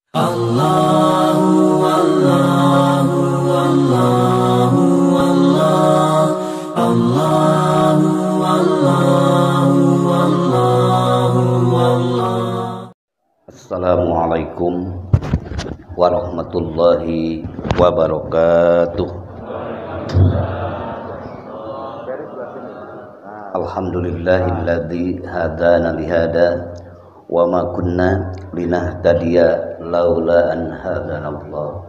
Allahu Allahu Allahu Allah Allahu Allahu Allahu Allah. Assalamualaikum warahmatullahi wabarakatuh. Alhamdulillahilladzi hadana lihada wa ma kunna linahtadiya laula an hadanallah.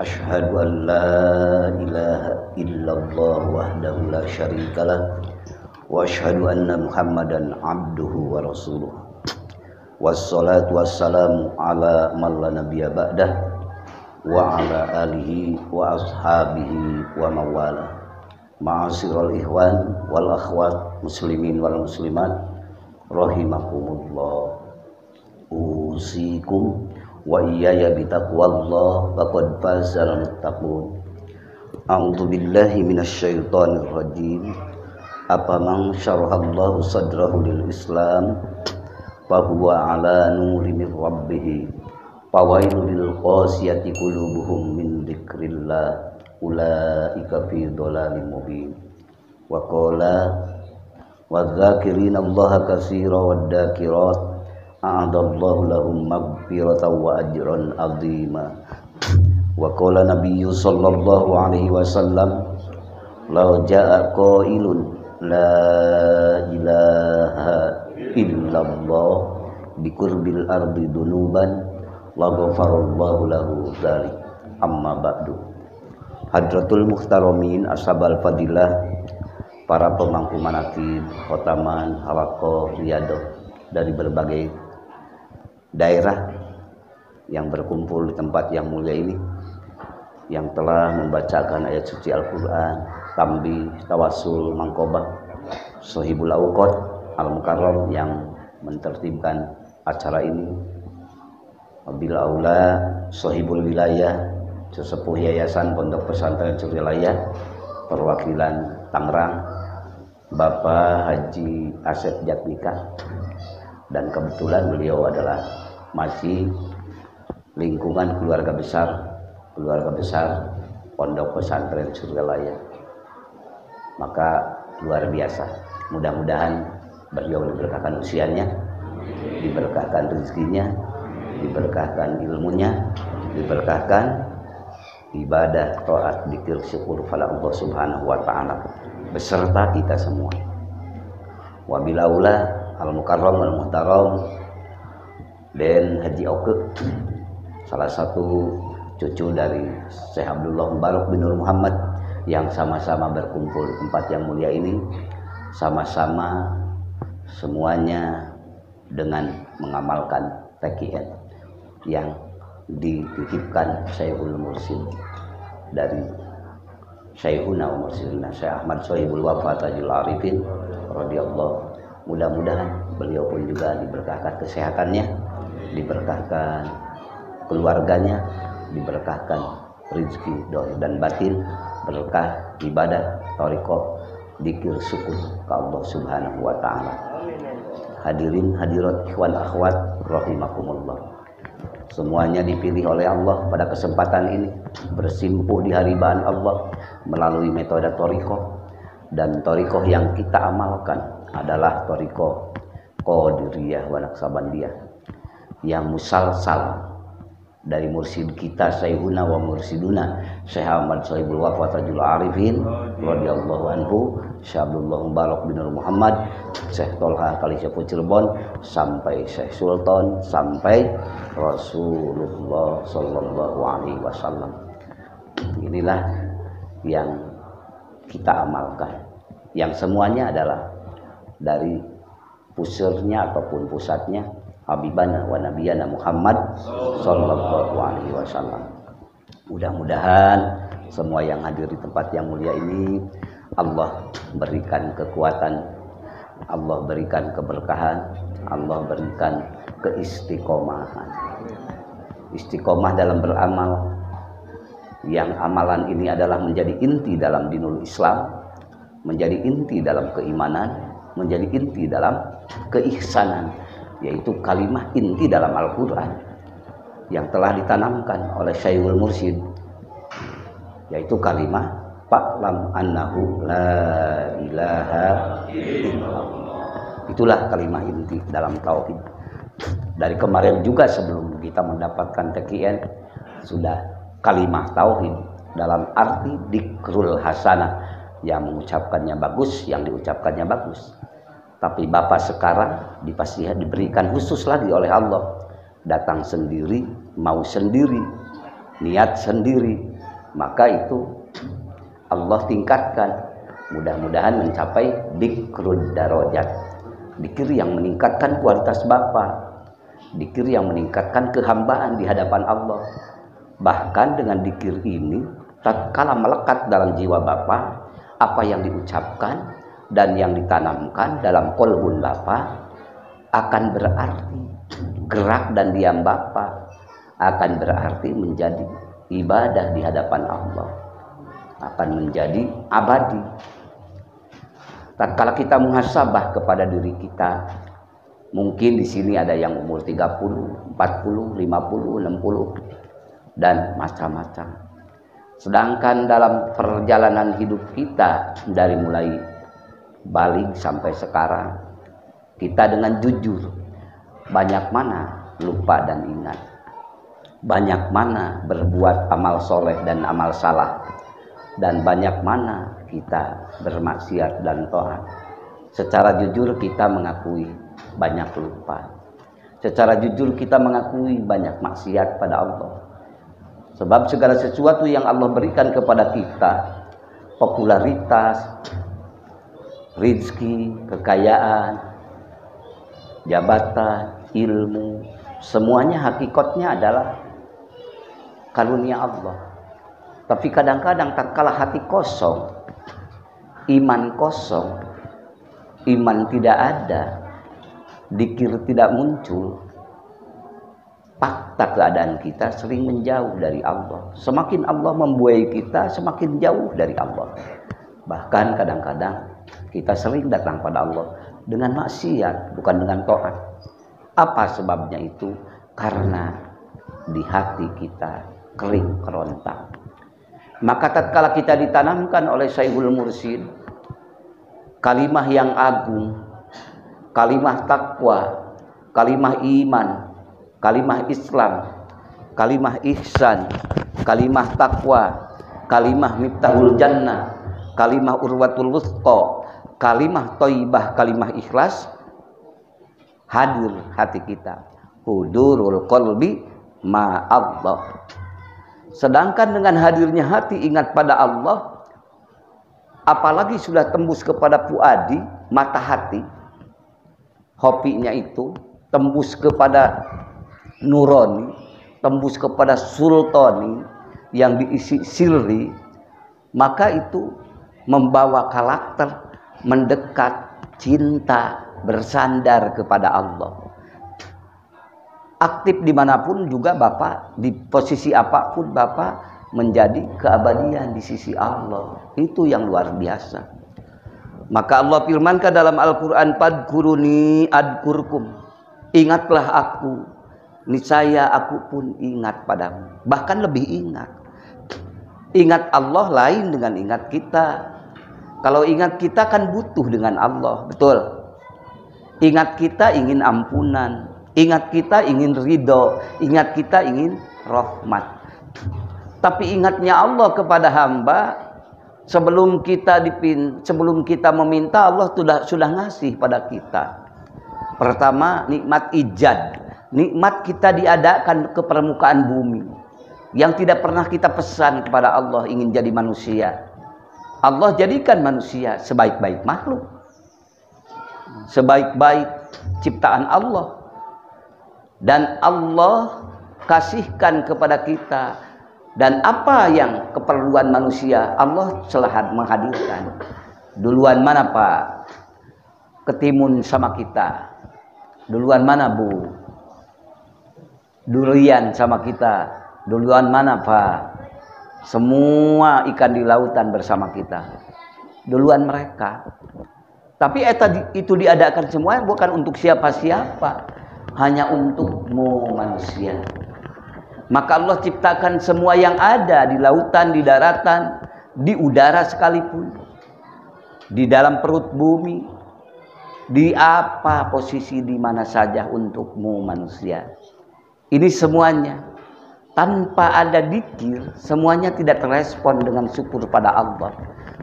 Asyhadu an la ilaha illallah wahdahu la syarikalah wa asyhadu anna Muhammadan abduhu wa rasuluh. Wassalatu wassalamu ala man la nabiyya ba'dah wa ala alihi wa ashabihi wa mawala. Ma'asyiral ikhwan wal akhwat muslimin wal muslimat rahimakumullah. Usikum wa iyaya bitaqwallah faqad fazal muttaqun. A'udzu billahi minasyaitonir rajim. Afaman syarahallahu sadrahu lil Islam fa huwa ala nurin min rabbih fawailul lil qasiyati qulubuhum min dzikrillah ulaika fi dhalalim mubin. Wa qala wadh-dhakirina allaha katsiran wad-dhakirat a'adallahu lahum maghfiratan wa ajran 'azima. Wa qala nabiyyu sallallahu alaihi wasallam law jaa qailun la ilaha illallah biqurbil ardi dunuban la ghafarallahu lahu dzalik. Amma ba'du. Hadratul muhtaramin ashabal fadilah, para pemangku manaqib, khotaman, halaqah, riyadhah dari berbagai daerah yang berkumpul di tempat yang mulia ini, yang telah membacakan ayat suci Al-Quran, tambih, tawasul, mangkobah, sohibul awqat, al-mukarram yang mentertibkan acara ini, wabil aula, sohibul wilayah, sesepuh yayasan Pondok Pesantren Surilayah, perwakilan Tangerang, Bapak Haji Asep Jatnika, dan kebetulan beliau adalah masih lingkungan keluarga besar Pondok Pesantren Surilayah. Maka luar biasa, mudah-mudahan beliau diberkahkan usianya, diberkahkan rezekinya, diberkahkan ilmunya, diberkahkan ibadah, taat, dzikir, syukur pada Allah Subhanahu wa taala beserta kita semua. Wabil aula al-mukarram wal muhtaram dan Haji Oke, salah satu cucu dari Syekh Abdullah Mubarak bin Nur Muhammad, yang sama-sama berkumpul di tempat yang mulia ini, sama-sama semuanya dengan mengamalkan TKN yang dititipkan Syekhul Mursyid dari Syekhuna wa Mursyidina Syekh Ahmad Sohibul Wafa Tajul Arifin radhiyallahu. Mudah-mudahan beliau pun juga diberkahkan kesehatannya, diberkahkan keluarganya, diberkahkan rezeki dan batin, berkah ibadah, thariqah, dzikir, syukur ke Allah Subhanahu wa taala. Hadirin hadirat ikhwan akhwat rahimakumullah. Semuanya dipilih oleh Allah pada kesempatan ini, bersimpuh di haribaan Allah melalui metode thariqah, dan thariqah yang kita amalkan adalah thariqah Qadiriyah wa Naqsabandiyah yang musalsal dari mursyid kita Syekhuna wa Mursyiduna Syekh Ahmad Sohibul Wafa Tajul Arifin radhiyallahu anhu, Syekh Abdullah Mubarak bin Nur Muhammad, Syekh Tolha Kalisyapu Cirebon, sampai Syekh Sultan, sampai Rasulullah sallallahu alaihi wasallam. Inilah yang kita amalkan, yang semuanya adalah dari pusarnya ataupun pusatnya Habibana wa Nabiyana Muhammad sallallahu alaihi wasallam. Mudah-mudahan semua yang hadir di tempat yang mulia ini Allah berikan kekuatan, Allah berikan keberkahan, Allah berikan keistiqomahan. Istiqomah dalam beramal, yang amalan ini adalah menjadi inti dalam dinul Islam, menjadi inti dalam keimanan, menjadi inti dalam keihsanan, yaitu kalimat inti dalam Al-Quran. yang telah ditanamkan oleh Syekhul Mursyid, yaitu kalimat fa'lam annahu la ilaha illallah. Itulah kalimat inti dalam tauhid. Dari kemarin juga sebelum kita mendapatkan TKN sudah kalimat tauhid dalam arti dikrul hasanah, yang mengucapkannya bagus, yang diucapkannya bagus. Tapi Bapak sekarang diberikan khusus lagi oleh Allah, datang sendiri, mau sendiri, niat sendiri, maka itu Allah tingkatkan, mudah-mudahan mencapai dikrul darajat, dikir yang meningkatkan kualitas Bapak, dikir yang meningkatkan kehambaan di hadapan Allah. Bahkan dengan dikir ini, tatkala melekat dalam jiwa Bapak, apa yang diucapkan dan yang ditanamkan dalam qalbun Bapak akan berarti, gerak dan diam Bapak akan berarti menjadi ibadah di hadapan Allah, akan menjadi abadi. Tatkala kita muhasabah kepada diri kita, mungkin di sini ada yang umur 30, 40, 50, 60 dan macam-macam. Sedangkan dalam perjalanan hidup kita dari mulai balik sampai sekarang, kita dengan jujur banyak mana lupa dan ingat, banyak mana berbuat amal soleh dan amal salah, dan banyak mana kita bermaksiat dan taat. Secara jujur kita mengakui banyak lupa, secara jujur kita mengakui banyak maksiat pada Allah. Sebab segala sesuatu yang Allah berikan kepada kita, popularitas, rezeki, kekayaan, jabatan, ilmu, semuanya hakikatnya adalah karunia Allah. Tapi kadang-kadang tatkala hati kosong, iman kosong, iman tidak ada, dzikir tidak muncul, fakta keadaan kita sering menjauh dari Allah. Semakin Allah membuai kita, semakin jauh dari Allah. Bahkan kadang-kadang kita sering datang pada Allah dengan maksiat, bukan dengan taat. Apa sebabnya itu? Karena di hati kita kering kerontang. Maka tatkala kita ditanamkan oleh Syekhul Mursyid kalimah yang agung, kalimah takwa, kalimah iman, kalimah Islam, kalimah ihsan, kalimah takwa, kalimah miftahul jannah, kalimah urwatul wusqa, kalimah thayyibah, kalimah ikhlas, hadir hati kita, hudurul qalbi ma Allah. Sedangkan dengan hadirnya hati ingat pada Allah, apalagi sudah tembus kepada puadi, mata hati, hopinya itu tembus kepada nurani, tembus kepada sultani yang diisi sirri, maka itu membawa karakter mendekat, cinta, bersandar kepada Allah. Aktif dimanapun juga Bapak, di posisi apapun Bapak menjadi keabadian di sisi Allah. Itu yang luar biasa. Maka Allah firmankan dalam Al-Quran, fadkuruni adkurkum, ingatlah aku, niscaya aku pun ingat padamu. Bahkan lebih ingat. Ingat Allah lain dengan ingat kita. Kalau ingat kita kan butuh dengan Allah, betul. Ingat kita ingin ampunan, ingat kita ingin ridho, ingat kita ingin rahmat. Tapi ingatnya Allah kepada hamba, sebelum kita meminta, Allah sudah ngasih pada kita. Pertama, nikmat ijad, nikmat kita diadakan ke permukaan bumi, yang tidak pernah kita pesan kepada Allah ingin jadi manusia. Allah jadikan manusia sebaik-baik makhluk, sebaik-baik ciptaan Allah. Dan Allah kasihkan kepada kita, dan apa yang keperluan manusia Allah selahat menghadirkan. Duluan mana Pak ketimun sama kita? Duluan mana Bu durian sama kita? Duluan mana Pak semua ikan di lautan bersama kita? Duluan mereka. Tapi itu diadakan semua bukan untuk siapa-siapa, hanya untukmu manusia. Maka Allah ciptakan semua yang ada di lautan, di daratan, di udara sekalipun, di dalam perut bumi, di apa posisi di mana saja untukmu manusia. Ini semuanya tanpa ada dzikir, semuanya tidak terrespon dengan syukur pada Allah.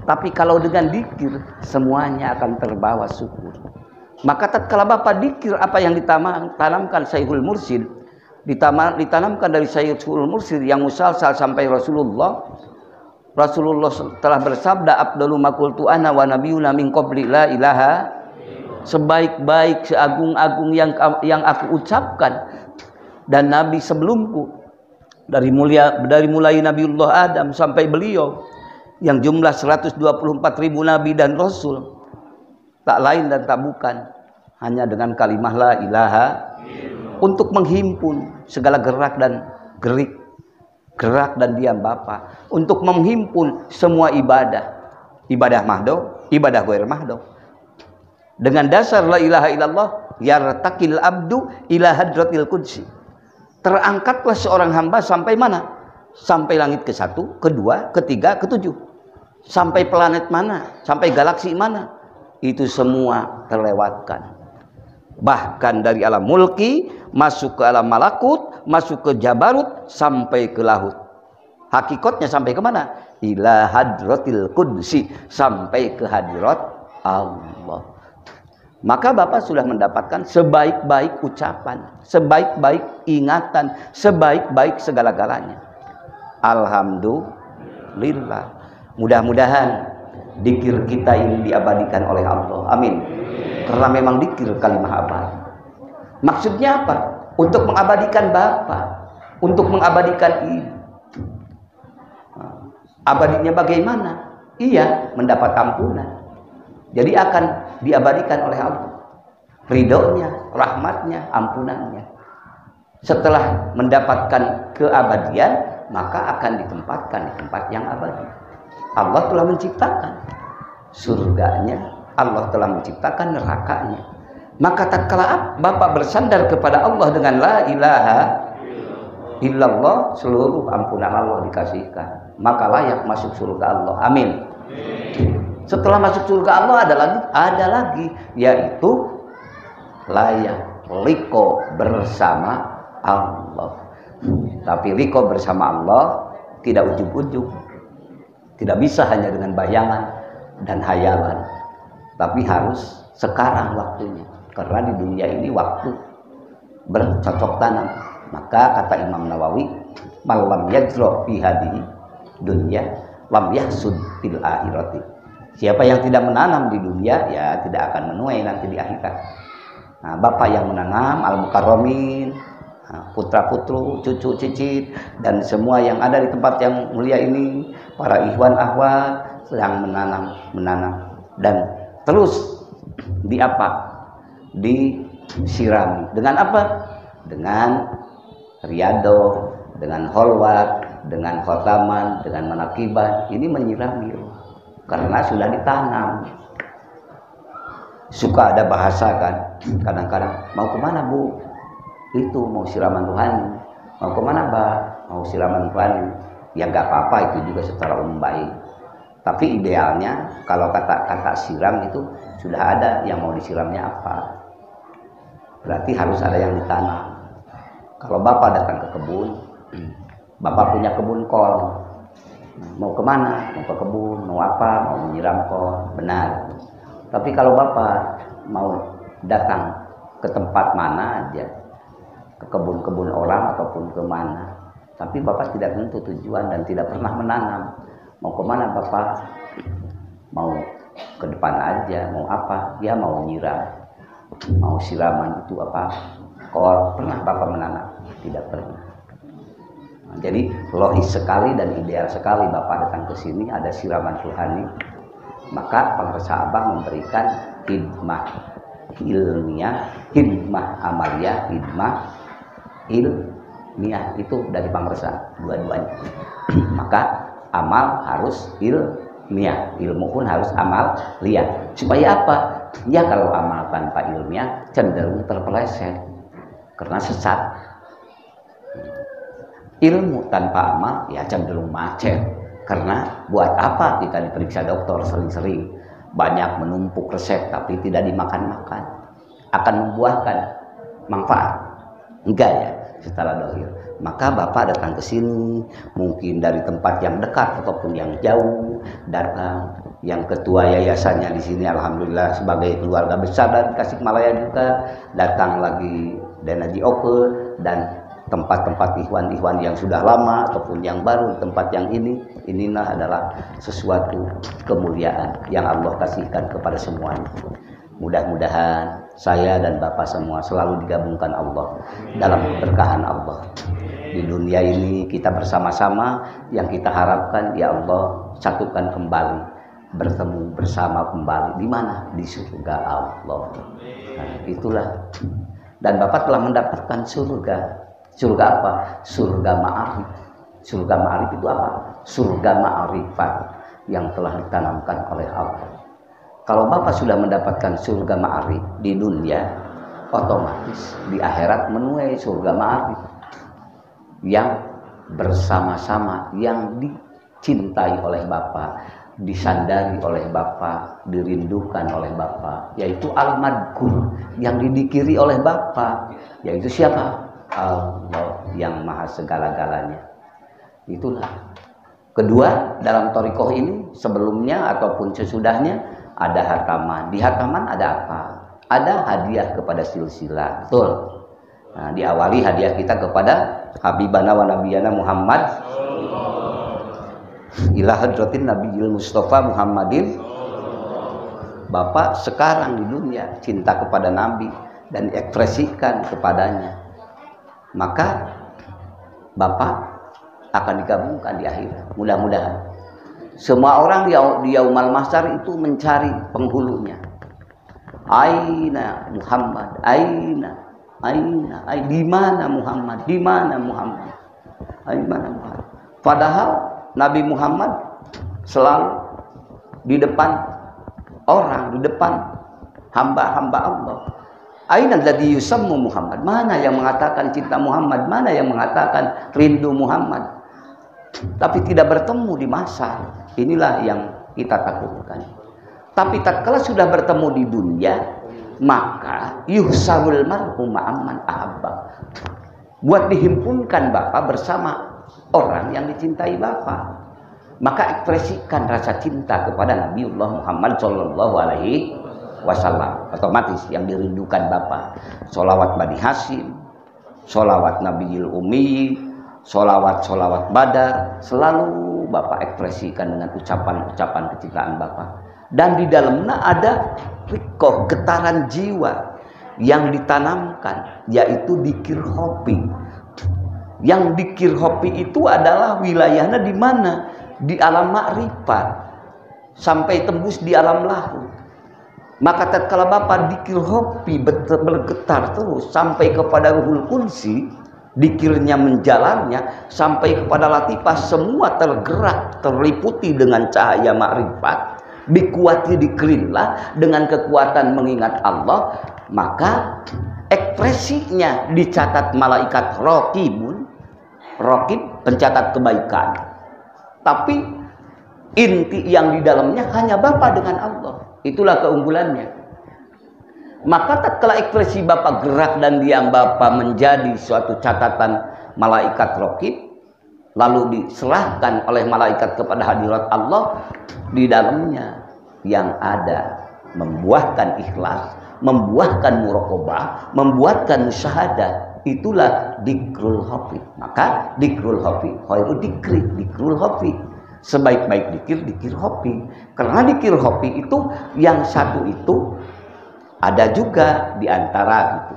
Tapi kalau dengan dzikir, semuanya akan terbawa syukur. Maka tatkala Bapak dzikir apa yang ditanamkan Syekhul Mursyid, ditanamkan dari Syekhul Mursyid yang musalsal sampai Rasulullah telah bersabda, afdalu ma qultu ana wa nabiyyuna min qabli la ilaha, sebaik-baik, seagung-agung yang aku ucapkan dan nabi sebelumku, dari mulai Nabiullah Adam sampai beliau yang jumlah 124.000 nabi dan rasul, tak lain dan tak bukan hanya dengan kalimah la ilaha, untuk menghimpun segala gerak dan gerik, gerak dan diam Bapa, untuk menghimpun semua ibadah mahdoh, ibadah ghair mahdoh. Dengan dasar la ilaha illallah yartaqil abdu ila hadratil qudsi, terangkatlah seorang hamba sampai mana? Sampai langit ke-1, ke-2, ke-3, ke-7. Sampai planet mana? Sampai galaksi mana? Itu semua terlewatkan. Bahkan dari alam mulki masuk ke alam malakut, masuk ke jabarut, sampai ke lahut. Hakikatnya sampai ke mana? Ila hadratil qudsi, sampai ke hadirat Allah. Maka Bapak sudah mendapatkan sebaik-baik ucapan, sebaik-baik ingatan, sebaik-baik segala-galanya. Alhamdulillah. Mudah-mudahan dzikir kita ini diabadikan oleh Allah. Amin. Karena memang dzikir kalimah abadi. Maksudnya apa? Untuk mengabadikan Bapak, untuk mengabadikan Ibu. Abadinya bagaimana? Iya, mendapat ampunan. Jadi akan diabadikan oleh Allah, ridhonya, rahmatnya, ampunannya. Setelah mendapatkan keabadian, maka akan ditempatkan di tempat yang abadi. Allah telah menciptakan surganya, Allah telah menciptakan nerakanya. Maka tatkala Bapak bersandar kepada Allah dengan la ilaha illallah, seluruh ampunan Allah dikasihkan, maka layak masuk surga Allah. Amin. Setelah masuk surga Allah ada lagi, yaitu layak liko bersama Allah. Tapi liko bersama Allah tidak ujug-ujug, tidak bisa hanya dengan bayangan dan hayalan, tapi harus sekarang waktunya. Karena di dunia ini waktu bercocok tanam. Maka kata Imam Nawawi, malam yajro fi hadihi dunya lam yahsud fil akhirati. Siapa yang tidak menanam di dunia, ya tidak akan menuai nanti di akhirat. Nah, Bapak yang menanam, al-mukarramin, putra-putru, cucu, cicit, dan semua yang ada di tempat yang mulia ini, para ikhwan akhwat sedang menanam dan terus disirami. Dengan apa? Dengan riyadhah, dengan holwat, dengan khotaman, dengan manakiban. Ini menyirami karena sudah ditanam. Suka ada bahasa kan, kadang-kadang, mau kemana Bu? Itu mau siraman rohani. Mau kemana Mbak? Mau siraman rohani. Ya nggak apa-apa, itu juga secara umum baik. Tapi idealnya kalau kata siram itu sudah ada yang mau disiramnya apa. Berarti harus ada yang ditanam. Kalau Bapak datang ke kebun, Bapak punya kebun kol, mau kemana? Mau ke kebun, mau apa? Mau menyiram kol, benar. Tapi kalau Bapak mau datang ke tempat mana aja, ke kebun-kebun orang ataupun ke mana, tapi Bapak tidak tentu tujuan dan tidak pernah menanam. Mau kemana Bapak? Mau ke depan aja, mau apa? Ya mau nyiram, mau siraman itu apa? Kol, pernah Bapak menanam? Tidak pernah. Nah, jadi logis sekali dan ideal sekali Bapak datang ke sini, ada siraman rohani. Maka Pengresa Abah memberikan hikmah ilmiah, hikmah amaliyah, hikmah ilmiah, itu dari Pengresa dua-duanya. Maka amal harus ilmiah, ilmu pun harus amal lihat. Supaya apa? Ya kalau amal tanpa ilmiah cenderung terpeleset karena sesat. Ilmu tanpa amal ya cenderung macet. Karena buat apa kita diperiksa dokter sering-sering, banyak menumpuk resep tapi tidak dimakan-makan, akan membuahkan manfaat? Enggak ya, secara dohir. Maka Bapak datang ke sini, mungkin dari tempat yang dekat ataupun yang jauh, datang. Yang ketua yayasannya di sini, alhamdulillah sebagai keluarga besar dari Tasikmalaya juga, datang lagi dan Haji Oke dan tempat-tempat ikhwan-ikhwan yang sudah lama ataupun yang baru, tempat yang inilah adalah sesuatu kemuliaan yang Allah kasihkan kepada semuanya. Mudah-mudahan saya dan Bapak semua selalu digabungkan Allah dalam keberkahan Allah. Di dunia ini kita bersama-sama, yang kita harapkan ya Allah satukan kembali, bertemu bersama kembali di mana? Di surga Allah. Nah, itulah. Dan Bapak telah mendapatkan surga. Surga apa? Surga ma'arif. Surga ma'arif itu apa? Surga ma'arifat yang telah ditanamkan oleh Allah. Kalau Bapak sudah mendapatkan surga ma'arif di dunia, otomatis di akhirat menuai surga ma'arif yang bersama-sama, yang dicintai oleh Bapak, disandari oleh Bapak, dirindukan oleh Bapak, yaitu al-madkur, yang didikiri oleh Bapak, yaitu siapa? Allah yang maha segala-galanya. Itulah. Kedua, dalam thariqah ini sebelumnya ataupun sesudahnya ada hataman. Di hataman ada apa? Ada hadiah kepada silsilah. Betul. Nah, diawali hadiah kita kepada Habibana wa Nabiyana Muhammad ila hadratin Nabiyil Mustafa Muhammadin. Bapak sekarang di dunia cinta kepada Nabi dan ekspresikan kepadanya, maka Bapak akan digabungkan di akhirat. Mudah-mudahan semua orang di yaumal mahsyar itu mencari penghulunya. Aina Muhammad, aina, di mana Muhammad, di mana Muhammad, di mana Muhammad. Padahal Nabi Muhammad selalu di depan orang, di depan hamba-hamba Allah. Aina alladzi yusammu Muhammad? Mana yang mengatakan cinta Muhammad? Mana yang mengatakan rindu Muhammad? Tapi tidak bertemu di masa. Inilah yang kita takutkan. Tapi tatkala sudah bertemu di dunia, maka yuhsarul mar'u ma'amman ahabba. Buat dihimpunkan Bapak bersama orang yang dicintai Bapak. Maka ekspresikan rasa cinta kepada Nabiullah Muhammad sallallahu alaihi wasallam. Otomatis yang dirindukan Bapak, sholawat Bani Hashim, sholawat Nabiyil Ummi, sholawat Badar, selalu Bapak ekspresikan dengan ucapan-ucapan kecintaan Bapak. Dan di dalamnya ada rikoh, getaran jiwa yang ditanamkan, yaitu dikir hopi. Yang dikir hopi itu adalah wilayahnya di mana? Di alam makrifat sampai tembus di alam lahut. Maka tatkala Bapak dikir hobi bergetar terus sampai kepada ruhul kunsi, dikirnya menjalannya sampai kepada latifah, semua tergerak, terliputi dengan cahaya makrifat, dikuati dikrillah dengan kekuatan mengingat Allah. Maka ekspresinya dicatat malaikat raqibun, raqib pencatat kebaikan. Tapi inti yang di dalamnya hanya Bapak dengan Allah. Itulah keunggulannya. Maka tatkala ekspresi Bapak gerak dan diam Bapak menjadi suatu catatan malaikat raqib, lalu diserahkan oleh malaikat kepada hadirat Allah, di dalamnya yang ada membuahkan ikhlas, membuahkan muraqabah, membuahkan musyahadah. Itulah dikrul hafi. Maka dikrul hafi khairu dikri, dikrul hafi, sebaik-baik dikir, dikir hopi. Karena dikir hopi itu yang satu itu ada juga di antara gitu.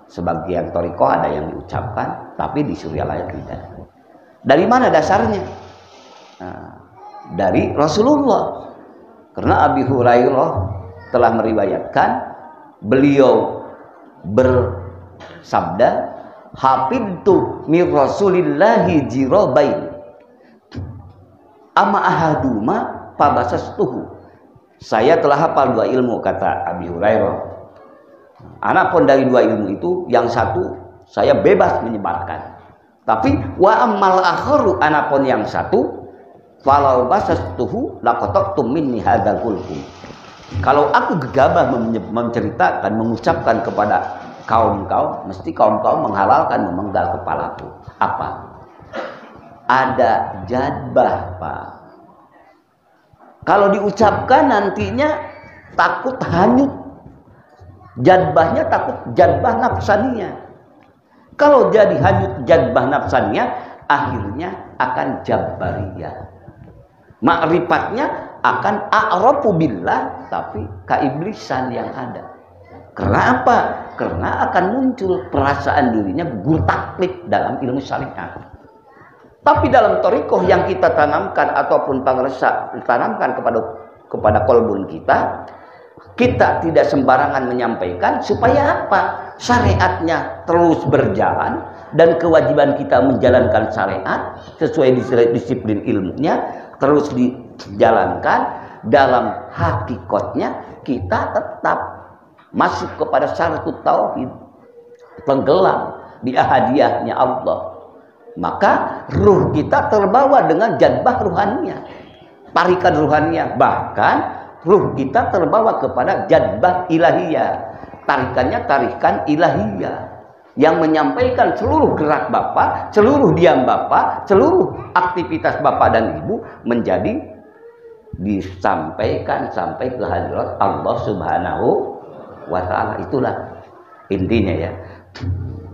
Sebagian thariqah ada yang diucapkan, tapi di Suryalaya tidak. Dari mana dasarnya? Nah, dari Rasulullah. Karena Abi Hurairah telah meriwayatkan, beliau bersabda, hafidtu mir Rasulillahi jirabain ama ahaduma fabasastuhu. Saya telah hafal 2 ilmu, kata Abi Hurairah. Anak pun dari 2 ilmu itu, yang satu saya bebas menyebarkan. Tapi wa ammal akharu, anapun yang satu, falau basastuhu laqattum minni hadzal hulkum. Kalau aku gegabah menceritakan, mengucapkan kepada kaum-kaum, mesti kaum-kaum menghalalkan memenggal kepalaku. Apa? Ada jadbah, Pak. Kalau diucapkan nantinya takut hanyut. Jadbahnya takut jadbah nafsaniyah. Kalau jadi hanyut jadbah nafsaniyah, akhirnya akan jabbariyah. Ma'rifatnya akan a'rafu billah, tapi keiblisan yang ada. Karena apa? Karena akan muncul perasaan dirinya guru taklid dalam ilmu syariat. Tapi dalam thariqah yang kita tanamkan ataupun pangresa tanamkan kepada kolbun kita, kita tidak sembarangan menyampaikan supaya apa? Syariatnya terus berjalan dan kewajiban kita menjalankan syariat sesuai disiplin ilmunya terus dijalankan. Dalam hakikatnya kita tetap masuk kepada syaratul tauhid, tenggelam di ahadiyahnya Allah. Maka ruh kita terbawa dengan jadbah ruhaniyah, tarikan ruhaniyah. Bahkan ruh kita terbawa kepada jadbah ilahiyah. Tarikannya tarikan ilahiyah yang menyampaikan seluruh gerak Bapak, seluruh diam Bapak, seluruh aktivitas Bapak dan Ibu menjadi disampaikan sampai ke hadirat Allah Subhanahu wa ta'ala. Itulah intinya ya.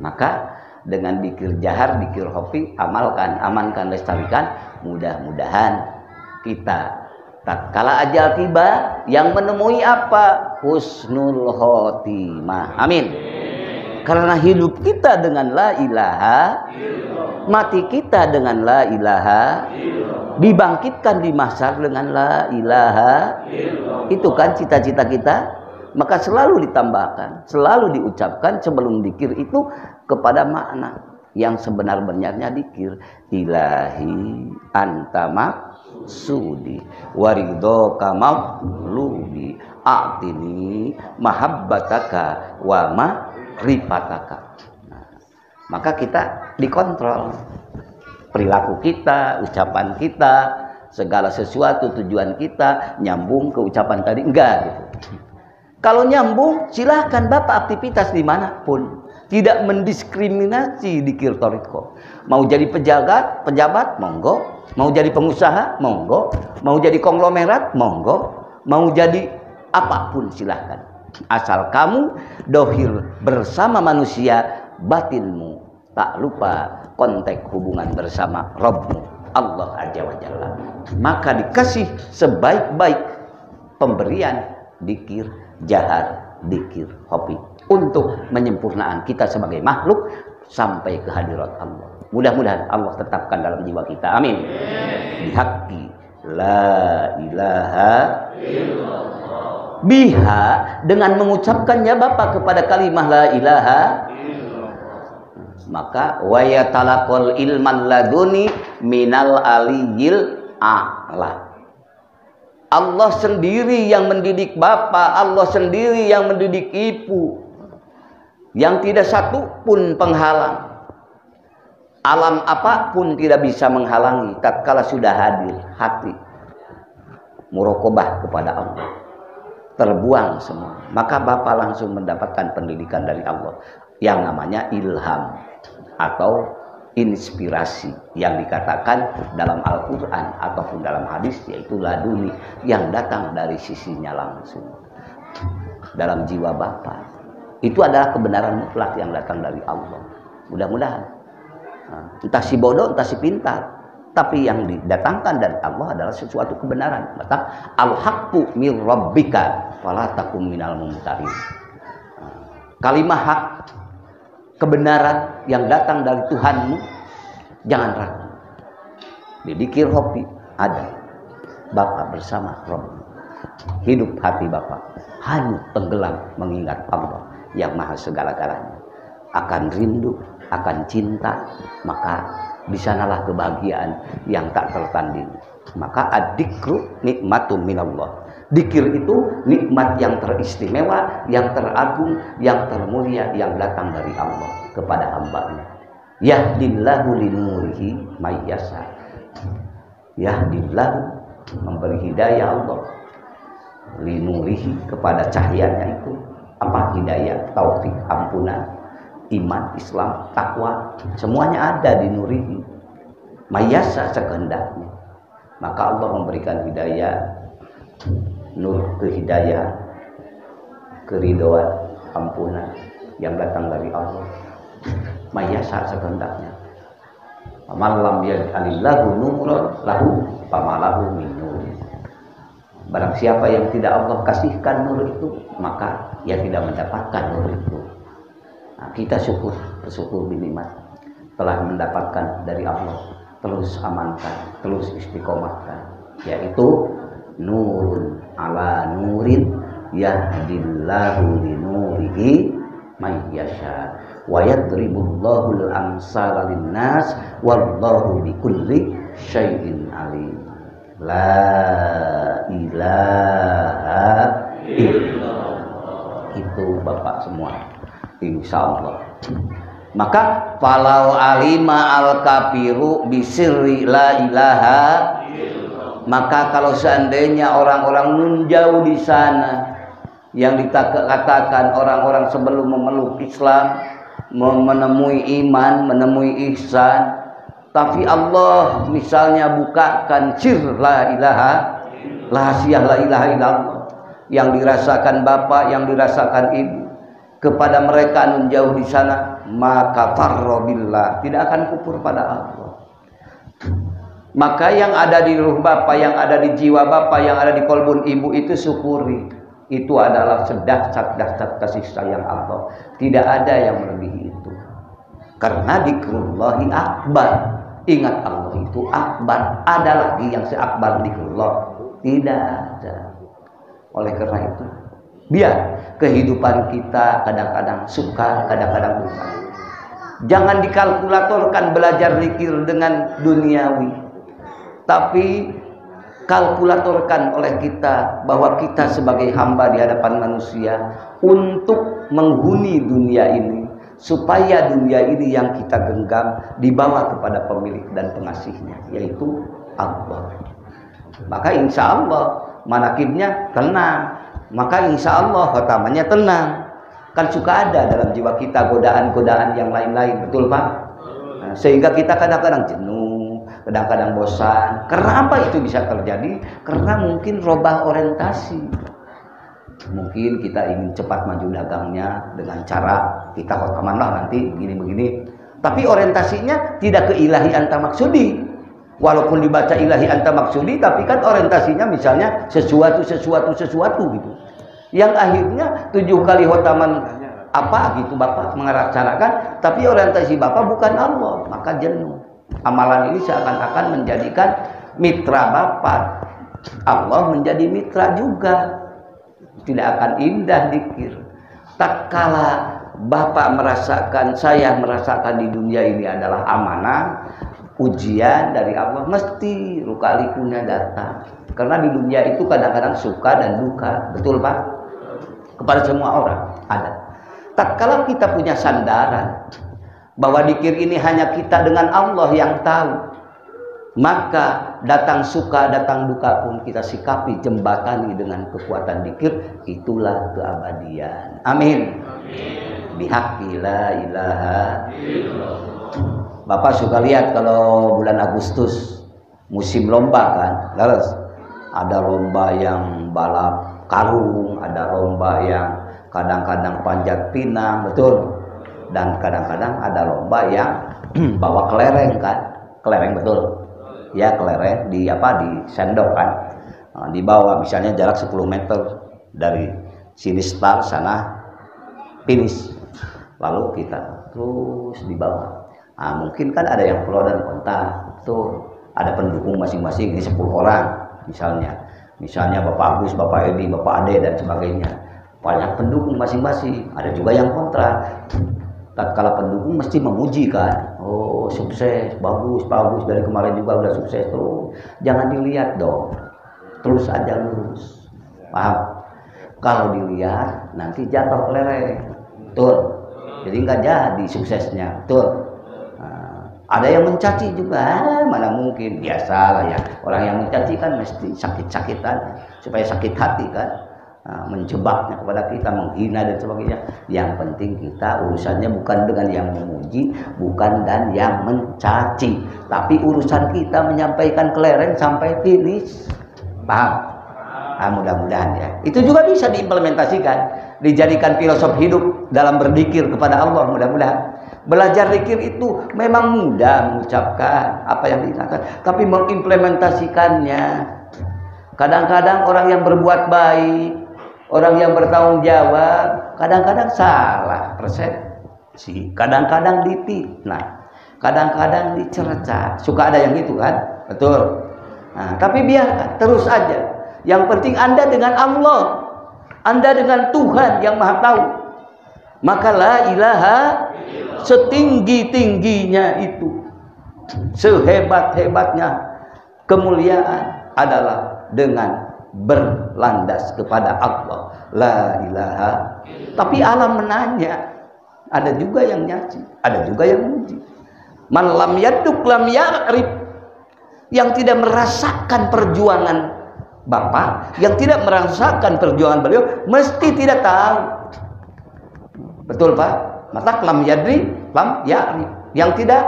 Maka dengan dikir jahar, dikir hofi, amalkan, amankan, lestarikan. Mudah-mudahan kita tatkala ajal tiba yang menemui apa? Husnul khotimah. Amin. Karena hidup kita dengan la ilaha, mati kita dengan la ilaha, dibangkitkan di mahsyar dengan la ilaha. Itu kan cita-cita kita. Maka selalu ditambahkan, selalu diucapkan sebelum dikir itu kepada makna yang sebenar-benarnya dikir. Ilahi anta maksudi waridhoka maqlubi a'tini mahabbataka wa ma'rifataka. Maka kita dikontrol perilaku kita, ucapan kita, segala sesuatu tujuan kita nyambung ke ucapan tadi enggak gitu. Kalau nyambung silahkan Bapak aktivitas dimanapun, tidak mendiskriminasi dikir thariqah. Mau jadi pejabat monggo, mau jadi pengusaha monggo, mau jadi konglomerat monggo, mau jadi apapun silahkan. Asal kamu dohir bersama manusia, batinmu tak lupa kontak hubungan bersama Rabbmu Allah Azza wa Jalla. Maka dikasih sebaik-baik pemberian dikir jahar, dikir hobi untuk menyempurnaan kita sebagai makhluk sampai ke hadirat Allah. Mudah-mudahan Allah tetapkan dalam jiwa kita. Amin. Bihaqqi la ilaha illallah. Biha, dengan mengucapkannya Bapak kepada kalimah la ilaha illallah, maka wa yatalaqal ilman laduni minal aliyil a'la. Allah sendiri yang mendidik Bapak, Allah sendiri yang mendidik Ibu, yang tidak satu pun penghalang. Alam apapun tidak bisa menghalangi tatkala sudah hadir hati muraqabah kepada Allah, terbuang semua. Maka Bapak langsung mendapatkan pendidikan dari Allah yang namanya ilham atau inspirasi yang dikatakan dalam Al-Quran ataupun dalam hadis, yaitu laduni, yang datang dari sisinya langsung dalam jiwa Bapak. Itu adalah kebenaran mutlak yang datang dari Allah. Mudah-mudahan entah si bodoh entah si pintar, tapi yang didatangkan dari Allah adalah sesuatu kebenaran. Maka al-haqqu mir rabbika fala takum minal mumtarin. Kalimah hak, kebenaran yang datang dari Tuhanmu, jangan ragu. Di dikir hobi ada Bapak bersama Rabb. Hidup hati Bapak hanyut tenggelam mengingat Allah yang maha segala-galanya. Akan rindu, akan cinta, maka di sanalah kebahagiaan yang tak tertanding. Maka ad-dzikru nikmatun minallah. Dikir itu nikmat yang teristimewa, yang teragung, yang termulia, yang datang dari Allah kepada hamba-Nya. Yahdillahu linurihi may yasha. Yahdillahu, memberi hidayah Allah, linurihi, kepada cahayanya itu. Apa hidayah? Taufik, ampunan, iman, Islam, takwa, semuanya ada di nurihi. Mayasa sekehendaknya. Maka Allah memberikan hidayah, nur kehidayah, keridhaan, ampunan yang datang dari Allah. Mayasa sekehendaknya. Malam yaj'alillahu nuran lahu famalahu min nur. Barang siapa yang tidak Allah kasihkan nur itu, maka ia tidak mendapatkan nur itu. Nah, kita bersyukur binikmat telah mendapatkan dari Allah. Terus amankan, terus istiqomahkan, yaitu nurun ala nurin yahdillahu linurihi may yasha wa yadribullahu al-amsala linnas wallahu bikulli syai'in alim. La ilaha illallah. Itu Bapak semua, insyaallah. Maka falau alima al kafiru bisirri la ilaha, maka kalau seandainya orang-orang nun jauh di sana yang dikatakan orang-orang sebelum memeluk Islam, menemui iman, menemui ihsan, tapi Allah misalnya bukakan sir la ilaha, rahasiah la ilaha illallah yang dirasakan bapak, yang dirasakan ibu, kepada mereka nun jauh di sana, maka farrobillah, tidak akan kufur pada Allah. Maka yang ada di ruh bapak, yang ada di jiwa bapak, yang ada di kolbun ibu itu syukuri. Itu adalah sedah-sedah kasih sayang Allah. Tidak ada yang melebihi itu. Karena dzikrullahi akbar. Ingat Allah itu akbar. Ada lagi yang seakbar dzikrullah? Tidak ada. Oleh karena itu, biar kehidupan kita kadang-kadang suka, kadang-kadang duka. Jangan dikalkulatorkan belajar zikir dengan duniawi, tapi kalkulatorkan oleh kita bahwa kita sebagai hamba di hadapan manusia untuk menghuni dunia ini, supaya dunia ini yang kita genggam dibawa kepada pemilik dan pengasihnya, yaitu Allah. Maka insya Allah manakibnya tenang, maka insya Allah khotamanya tenang. Kan suka ada dalam jiwa kita godaan-godaan yang lain-lain, betul Pak? Nah, sehingga kita kadang-kadang jenuh, kadang-kadang bosan. Karena apa itu bisa terjadi? Karena mungkin robah orientasi. Mungkin kita ingin cepat maju dagangnya dengan cara kita khotamanlah nanti begini-begini. Tapi orientasinya tidak ke ilahi anta maksudi. Walaupun dibaca ilahi anta maksudi, tapi kan orientasinya misalnya sesuatu gitu. Yang akhirnya 7 kali khotaman apa gitu Bapak mengarancanakan, tapi orientasi Bapak bukan Allah, maka jenuh. Amalan ini seakan-akan menjadikan mitra Bapak, Allah menjadi mitra juga. Tidak akan indah dzikir. Tak kala Bapak merasakan, saya merasakan di dunia ini adalah amanah, ujian dari Allah, mesti ruka-likunya datang. Karena di dunia itu kadang-kadang suka dan duka, betul Pak? Kepada semua orang ada. Tak kala kita punya sandaran bahwa dzikir ini hanya kita dengan Allah yang tahu, maka datang suka, datang duka pun kita sikapi, jembatani dengan kekuatan dzikir. Itulah keabadian. Amin. Bihaqqi la ilaha illallah. Bapak suka lihat kalau bulan Agustus musim lomba kan, laras ada lomba yang balap karung, ada lomba yang kadang-kadang panjat pinang, betul. Dan kadang-kadang ada lomba yang bawa kelereng kan, kelereng betul. Ya kelereng di sendok kan, dibawa misalnya jarak 10 meter dari sini start sana finish, lalu kita terus dibawa. Nah, mungkin kan ada yang pro dan kontra, tuh ada pendukung masing-masing, ini 10 orang misalnya Bapak Agus, Bapak Edi, Bapak Ade dan sebagainya, banyak pendukung masing-masing. Ada juga yang kontra. Tatkala pendukung mesti memuji kan, oh sukses, bagus dari kemarin juga udah sukses terus. Jangan dilihat dong, terus aja lurus, paham? Kalau dilihat nanti jatuh kelereng, betul. Jadi nggak jadi suksesnya, betul. Nah, Ada yang mencaci juga, mana mungkin, biasalah ya. Orang yang mencaci kan mesti sakit-sakitan, supaya sakit hati kan. Menjebaknya kepada kita, menghina dan sebagainya. Yang penting kita urusannya bukan dengan yang memuji, bukan dan yang mencaci, tapi urusan kita menyampaikan kelereng sampai finish. Paham? Mudah-mudahan ya. Itu juga bisa diimplementasikan, dijadikan filosofi hidup dalam berzikir kepada Allah. Mudah-mudahan. Belajar zikir itu memang mudah mengucapkan apa yang dikatakan, tapi mengimplementasikannya. Kadang-kadang orang yang berbuat baik, orang yang bertanggung jawab, kadang-kadang salah persepsi, kadang-kadang difitnah, kadang-kadang dicerca. Suka ada yang gitu kan? Betul. Tapi biarkan, terus aja. Yang penting Anda dengan Allah, Anda dengan Tuhan yang Maha Tahu. Maka la ilaha, setinggi-tingginya itu, sehebat-hebatnya kemuliaan adalah dengan berlandas kepada Allah. La ilaha. Tapi alam menanya, ada juga yang nyaci, ada juga yang muji. Man lam yaduk lam ya'rif, yang tidak merasakan perjuangan Bapak, yang tidak merasakan perjuangan beliau, mesti tidak tahu. Betul Pak? Maka lam yadri lam ya'rif, yang tidak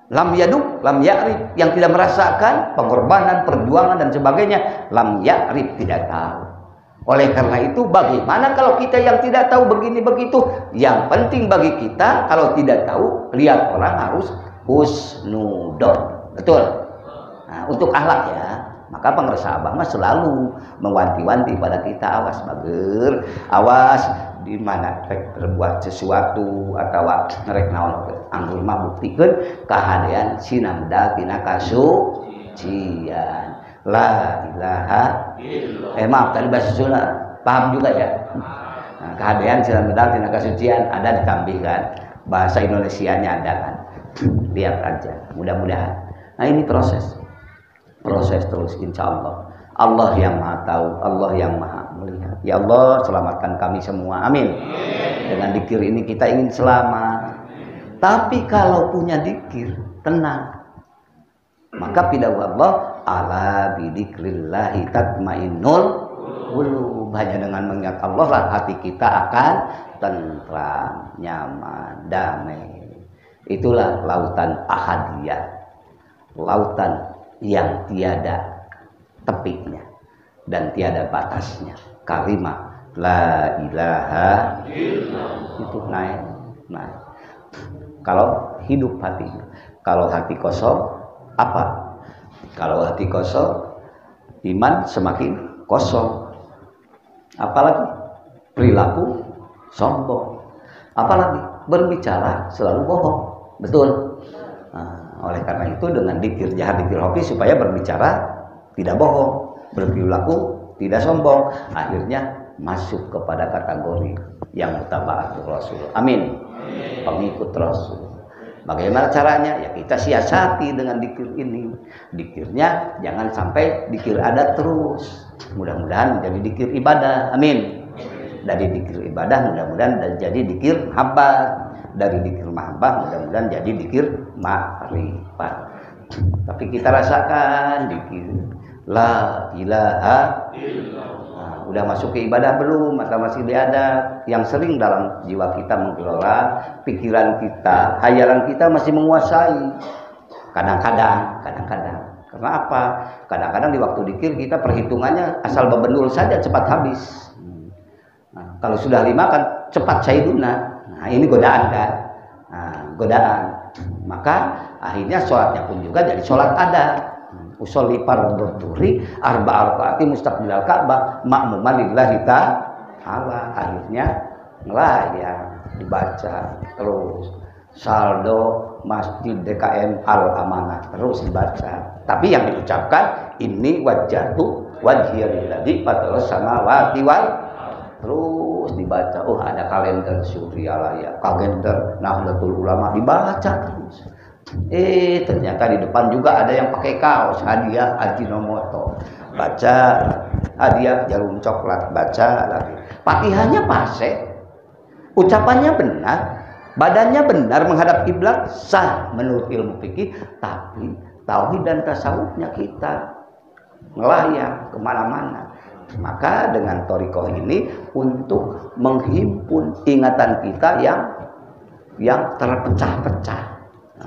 lam yaduk lam ya'rif, yang tidak merasakan pengorbanan, perjuangan dan sebagainya, lam ya'rif, tidak tahu. Oleh karena itu, bagaimana kalau kita yang tidak tahu begini begitu? Yang penting bagi kita, kalau tidak tahu, lihat orang harus husnudon. Betul? Untuk akhlak ya. Maka pengersa abah mah selalu mewanti-wanti pada kita, awas bager, awas di mana berbuat sesuatu atau rek naon anggur mah buktikeun kahadean sinamda tina kasucian. La ilaha illallah. Maaf tadi bahasa Sunda paham juga ya. Kahadean sinamda tina kasucian ada ditambihkan, bahasa Indonesianya ada kan. Lihat aja, mudah-mudahan. Nah ini proses terus, insya Allah. Allah yang Maha Tahu, Allah yang Maha Melihat. Ya Allah, selamatkan kami semua, amin. Dengan dzikir ini kita ingin selamat. Tapi kalau punya dzikir, tenang. Maka pidato Allah, ala bidzikrillahi tatmainnul qulub. Hanya dengan mengingat Allah lah hati kita akan tentram, nyaman, damai. Itulah lautan ahadiyah, lautan yang tiada tepiknya dan tiada batasnya. Kalimah la ilaha illallah itu naik. Kalau hidup hati, kalau hati kosong apa? Kalau hati kosong, iman semakin kosong. Apalagi perilaku sombong. Apalagi berbicara selalu bohong. Betul. Oleh karena itu dengan dzikir jahar, dzikir hobi, supaya berbicara tidak bohong, berperilaku tidak sombong, akhirnya masuk kepada kategori yang mutaba'atul Rasul. Amin. Pengikut Rasul. Bagaimana caranya? Ya kita siasati dengan dzikir ini. Dzikirnya jangan sampai dzikir adat terus. Mudah-mudahan menjadi dzikir ibadah. Amin. Dari dzikir ibadah mudah-mudahan jadi dzikir mahabbah. Dari dzikir mahabbah mudah-mudahan jadi dzikir ma'rifat. Tapi kita rasakan dzikir la ilaha illallah. Udah masuk ke ibadah belum atau masih di adat? Yang sering dalam jiwa kita mengelola pikiran kita, hayalan kita masih menguasai. Kadang-kadang. Karena apa? Kadang-kadang di waktu dzikir kita perhitungannya asal bebenul saja cepat habis. Kalau sudah 5 kan cepat sayyiduna. Nah ini godaan kan, godaan. Maka akhirnya sholatnya pun juga jadi sholat adat. Usolli fardhu arba'a rakaat mustaqbilal Ka'bah ma'muman lillahi ta'ala. Akhirnya ngelayang dibaca terus. Saldo Masjid DKM Al Amanah terus dibaca. Tapi yang diucapkan ini wajjahtu wajhiya lilladzi fatara samawati wal, terus dibaca. Oh ada kalender Suryalaya, kalender Nahdlatul Ulama, dibaca terus. Ternyata di depan juga ada yang pakai kaos hadiah Ajinomoto, baca. Hadiah jarum coklat, baca lagi. Fatihahnya pasek, ucapannya benar, Badannya benar menghadap kiblat, sah menurut ilmu fikih, tapi tauhid dan tasawufnya kita melayang kemana-mana. Maka dengan thariqah ini untuk menghimpun ingatan kita yang terpecah-pecah,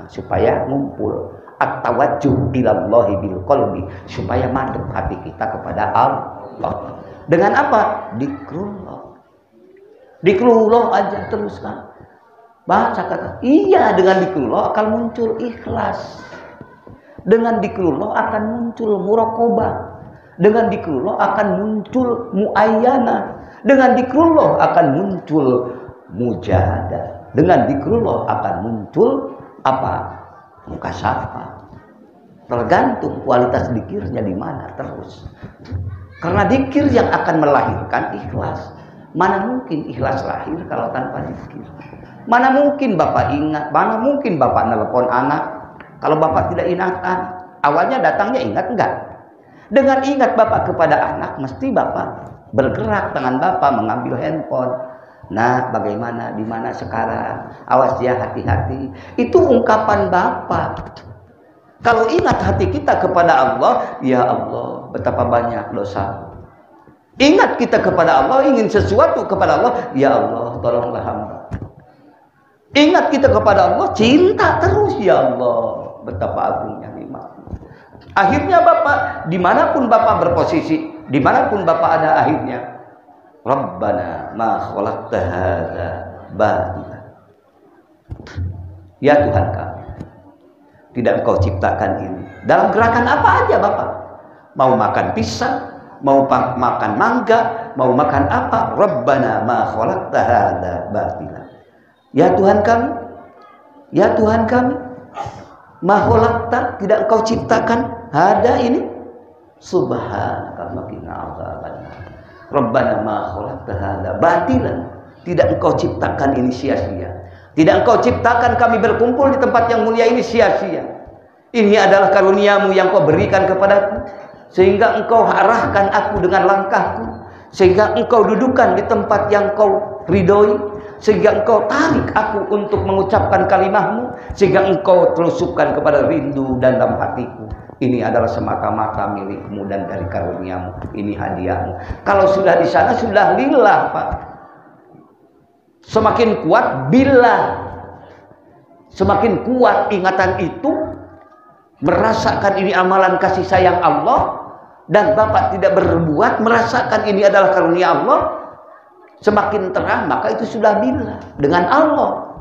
supaya ngumpul at-tawajjuh ilallahi bil qalbi, supaya madep hati kita kepada Allah. Dengan apa? Dikrullah aja terus kan. Baca kata, iya, dengan dikrullah akan muncul ikhlas. Dengan dikrullah akan muncul muraqabah. Dengan dikrullah akan muncul muayyana. Dengan dikrullah akan muncul mujahadah. Dengan dikrullah akan muncul apa? Mukasyafah. Tergantung kualitas dikirnya di mana terus. Karena dikir yang akan melahirkan ikhlas. Mana mungkin ikhlas lahir kalau tanpa dikir? Mana mungkin Bapak ingat, mana mungkin Bapak nelpon anak kalau Bapak tidak ingatkan? Awalnya datangnya ingat enggak? Dengan ingat Bapak kepada anak, mesti Bapak bergerak tangan Bapak mengambil handphone. Nah, bagaimana, di mana sekarang? Awas ya, hati-hati. Itu ungkapan Bapak. Kalau ingat hati kita kepada Allah, ya Allah, betapa banyak dosa. Ingat kita kepada Allah, ingin sesuatu kepada Allah, ya Allah, tolonglah hamba. Ingat kita kepada Allah, cinta terus, ya Allah, betapa agungnya nikmat. Akhirnya Bapak, dimanapun Bapak berposisi, dimanapun Bapak ada, akhirnya Rabbana ma khalaqta hadza batila. Ya Tuhan kami, tidak Engkau ciptakan ini dalam gerakan apa aja Bapak. Mau makan pisang, mau makan mangga, mau makan apa, Rabbana ma khalaqta hadza batila. Ya Tuhan kami, ya Tuhan kami, ma khalaqta, tidak Engkau ciptakan hada ini, subhanaka qina adzabannar. Rabbana ma khalaqta hadza batilan, tidak Engkau ciptakan ini sia-sia. Tidak Engkau ciptakan kami berkumpul di tempat yang mulia ini sia-sia. Ini adalah karunia-Mu yang Kau berikan kepadaku, sehingga Engkau arahkan aku dengan langkahku, sehingga Engkau dudukkan di tempat yang Kau ridhoi, sehingga Engkau tarik aku untuk mengucapkan kalimat-Mu, sehingga Engkau telusupkan kepada rindu dalam hatiku. Ini adalah semata-mata milik-Mu dan dari karunia-Mu. Ini hadiah-Mu. Kalau sudah di sana, sudah lillah, Pak. Semakin kuat billah. Semakin kuat ingatan itu, merasakan ini amalan kasih sayang Allah, dan Bapak tidak berbuat, merasakan ini adalah karunia Allah, semakin terang, maka itu sudah billah dengan Allah.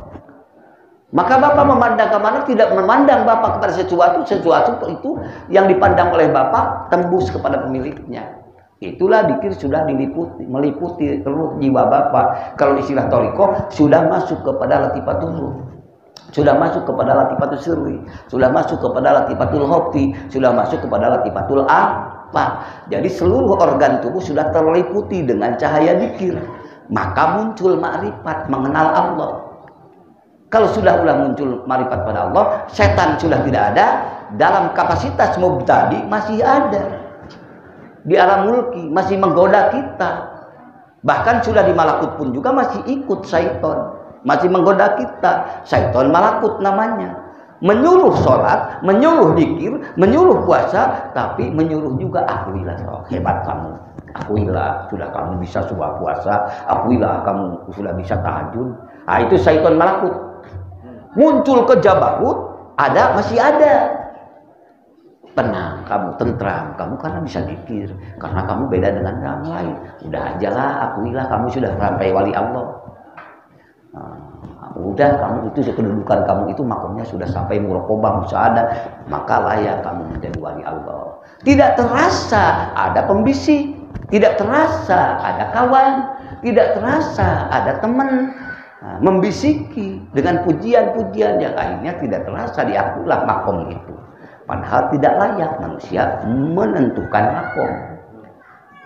Maka Bapak memandang kemana? Tidak memandang Bapak kepada sesuatu itu yang dipandang oleh Bapak tembus kepada pemiliknya. Itulah dikir sudah meliputi seluruh jiwa Bapak. Kalau istilah thariqah sudah masuk kepada latifatul ruh, sudah masuk kepada latifatul sirri, sudah masuk kepada latifatul hafti, sudah masuk kepada latifatul apa. Jadi seluruh organ tubuh sudah terliputi dengan cahaya dikir. Maka muncul makrifat, mengenal Allah. Kalau sudah muncul marifat pada Allah, setan sudah tidak ada, dalam kapasitas mubtadi masih ada. Di alam mulki masih menggoda kita. Bahkan sudah di malakut pun juga masih ikut syaitan, masih menggoda kita. Syaitan malakut namanya. Menyuruh sholat, menyuruh dzikir, menyuruh puasa, tapi menyuruh juga akuilah, hebat kamu. Akuilah, sudah kamu bisa sudah puasa, akuilah kamu sudah bisa tahajud. Nah, itu syaitan malakut. Muncul ke jabarut, masih ada. Tenang, kamu tentram, kamu karena bisa zikir, karena kamu beda dengan orang lain. Udah ajalah, akuilah kamu sudah sampai wali Allah. Udah, kamu itu kedudukan kamu itu makamnya sudah sampai muraqabah musyahadah, maka layak kamu menjadi wali Allah. Tidak terasa ada pembisik, tidak terasa ada kawan, tidak terasa ada teman membisiki dengan pujian-pujian yang akhirnya tidak terasa diakulah makom itu. Padahal tidak layak manusia menentukan makom.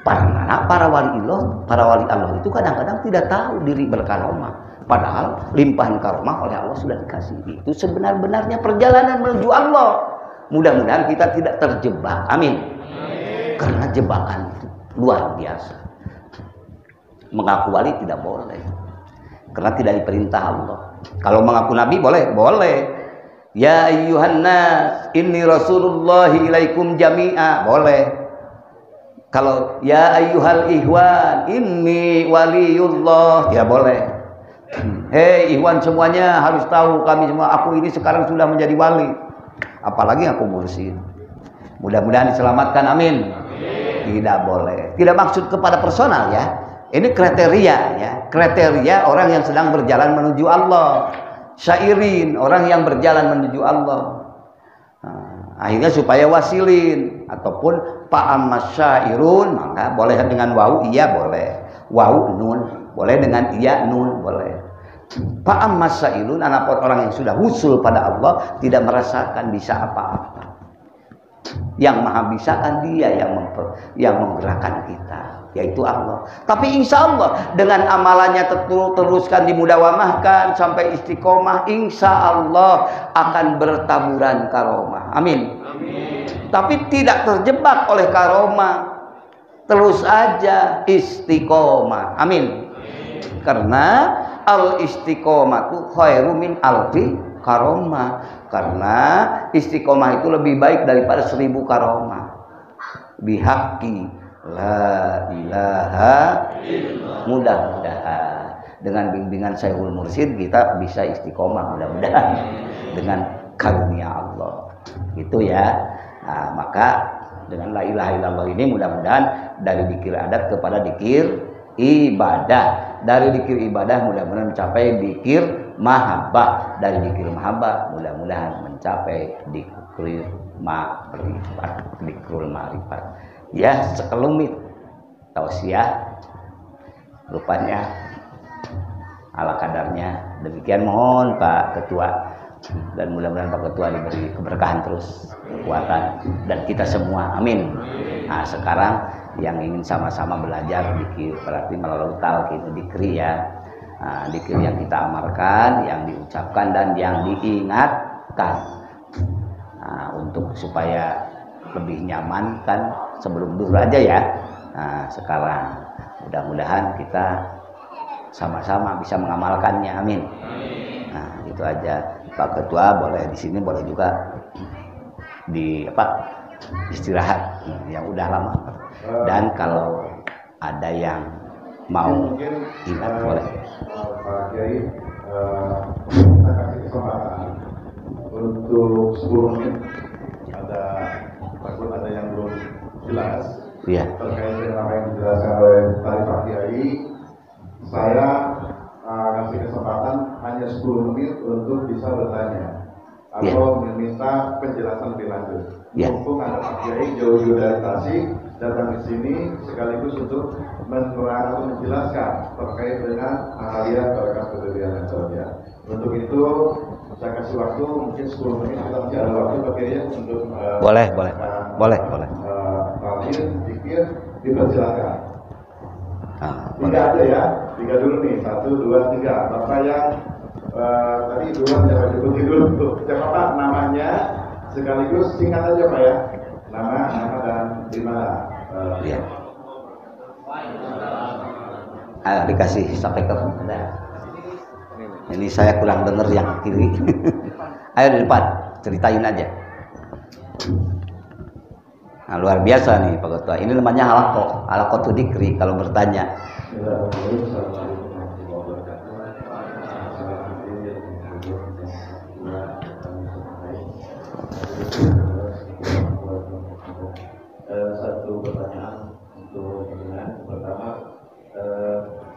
Para wali Allah itu kadang-kadang tidak tahu diri berkaromah. Padahal limpahan karomah oleh Allah sudah dikasih. Itu sebenar-benarnya perjalanan menuju Allah. Mudah-mudahan kita tidak terjebak. Amin. Karena jebakan itu luar biasa. Mengaku wali tidak boleh. Karena tidak diperintah Allah. Kalau mengaku nabi boleh, boleh. Ya ayyuhan nas inni rasulullahi ilaikum jami'a, boleh. Kalau ya ayyuhal ihwan inni waliyullah, ya boleh. Hei ihwan semuanya harus tahu, kami semua, aku ini sekarang sudah menjadi wali. Apalagi aku mursyid. Mudah-mudahan diselamatkan, amin. Tidak boleh. Tidak maksud kepada personal ya. Ini kriteria ya. Kriteria orang yang sedang berjalan menuju Allah. Syairin, orang yang berjalan menuju Allah. Nah, akhirnya supaya wasilin ataupun fa'ammas syairun, maka boleh dengan wau iya boleh. Wau nun, boleh dengan iya nun boleh. Fa'ammas syairun, anak orang yang sudah wusul pada Allah tidak merasakan bisa apa-apa. Yang maha bisa kan dia yang menggerakkan kita, yaitu Allah. Tapi insya Allah dengan amalannya teruskan dimudawamahkan sampai istiqomah, insya Allah akan bertaburan karomah. Amin. Amin. Tapi tidak terjebak oleh karomah, terus aja istiqomah. Amin. Amin. Karena al istiqomatu khairu min alfi karomah. Karena istiqomah itu lebih baik daripada 1000 karomah. Bihaqi la ilaha illallah. Mudah-mudahan dengan bimbingan Syekhul Mursyid kita bisa istiqomah, mudah-mudahan dengan karunia Allah. Gitu ya. Nah, maka dengan la ilaha illallah ini mudah-mudahan dari dzikir adat kepada dzikir ibadah. Dari dzikir ibadah mudah-mudahan mencapai dzikir mahabbah, dari dzikir mahabbah mudah-mudahan mencapai dzikrul ma'rifat, dzikrul ma'rifat. Ya, sekelumit tausiah rupanya ala kadarnya. Demikian mohon Pak Ketua, dan mudah-mudahan Pak Ketua diberi keberkahan terus, kekuatan, dan kita semua, amin. Nah, sekarang yang ingin sama-sama belajar dzikir berarti melalui talqin dzikri ya. Nah, dzikir yang kita amarkan, yang diucapkan dan yang diingatkan. Nah, untuk supaya lebih nyaman kan sebelum duhur aja ya. Nah, sekarang mudah-mudahan kita sama-sama bisa mengamalkannya, amin. Nah, itu aja. Pak Ketua boleh di sini, boleh juga di istirahat yang udah lama. Dan kalau ada yang mau ingat boleh. Pak Kiai, kita kasih kesempatan untuk 10 menit. Takut ada yang belum jelas terkait dengan apa yang dijelaskan oleh tadi Pak Kiai. Saya kasih kesempatan hanya 10 menit untuk bisa bertanya atau meminta penjelasan lebih lanjut. Mumpung ada Pak Kiai jauh-jauh dari Tasik datang ke sini sekaligus untuk menerangkan atau menjelaskan terkait dengan ahliah berkat kedirian dan sebagainya. Untuk itu saya kasih waktu mungkin 10 menit atau masih ada waktu Pak Kiai untuk boleh. Terakhir pikir dipersilakan. Tiga aja ya, 3 dulu nih, 1, 2, 3. Bapak yang tadi duluan jangan disebutin dulu tuh. Siapa Pak namanya? Sekaligus singkat aja Pak ya. Nama dan di mana? Iya. Dikasih sampai ke ini saya kurang dengar yang kiri. Ayo di depan, ceritain aja. Nah, luar biasa nih Pak Ketua. Ini namanya halaqah dzikri kalau bertanya. Satu pertanyaan untuk dengan pertama,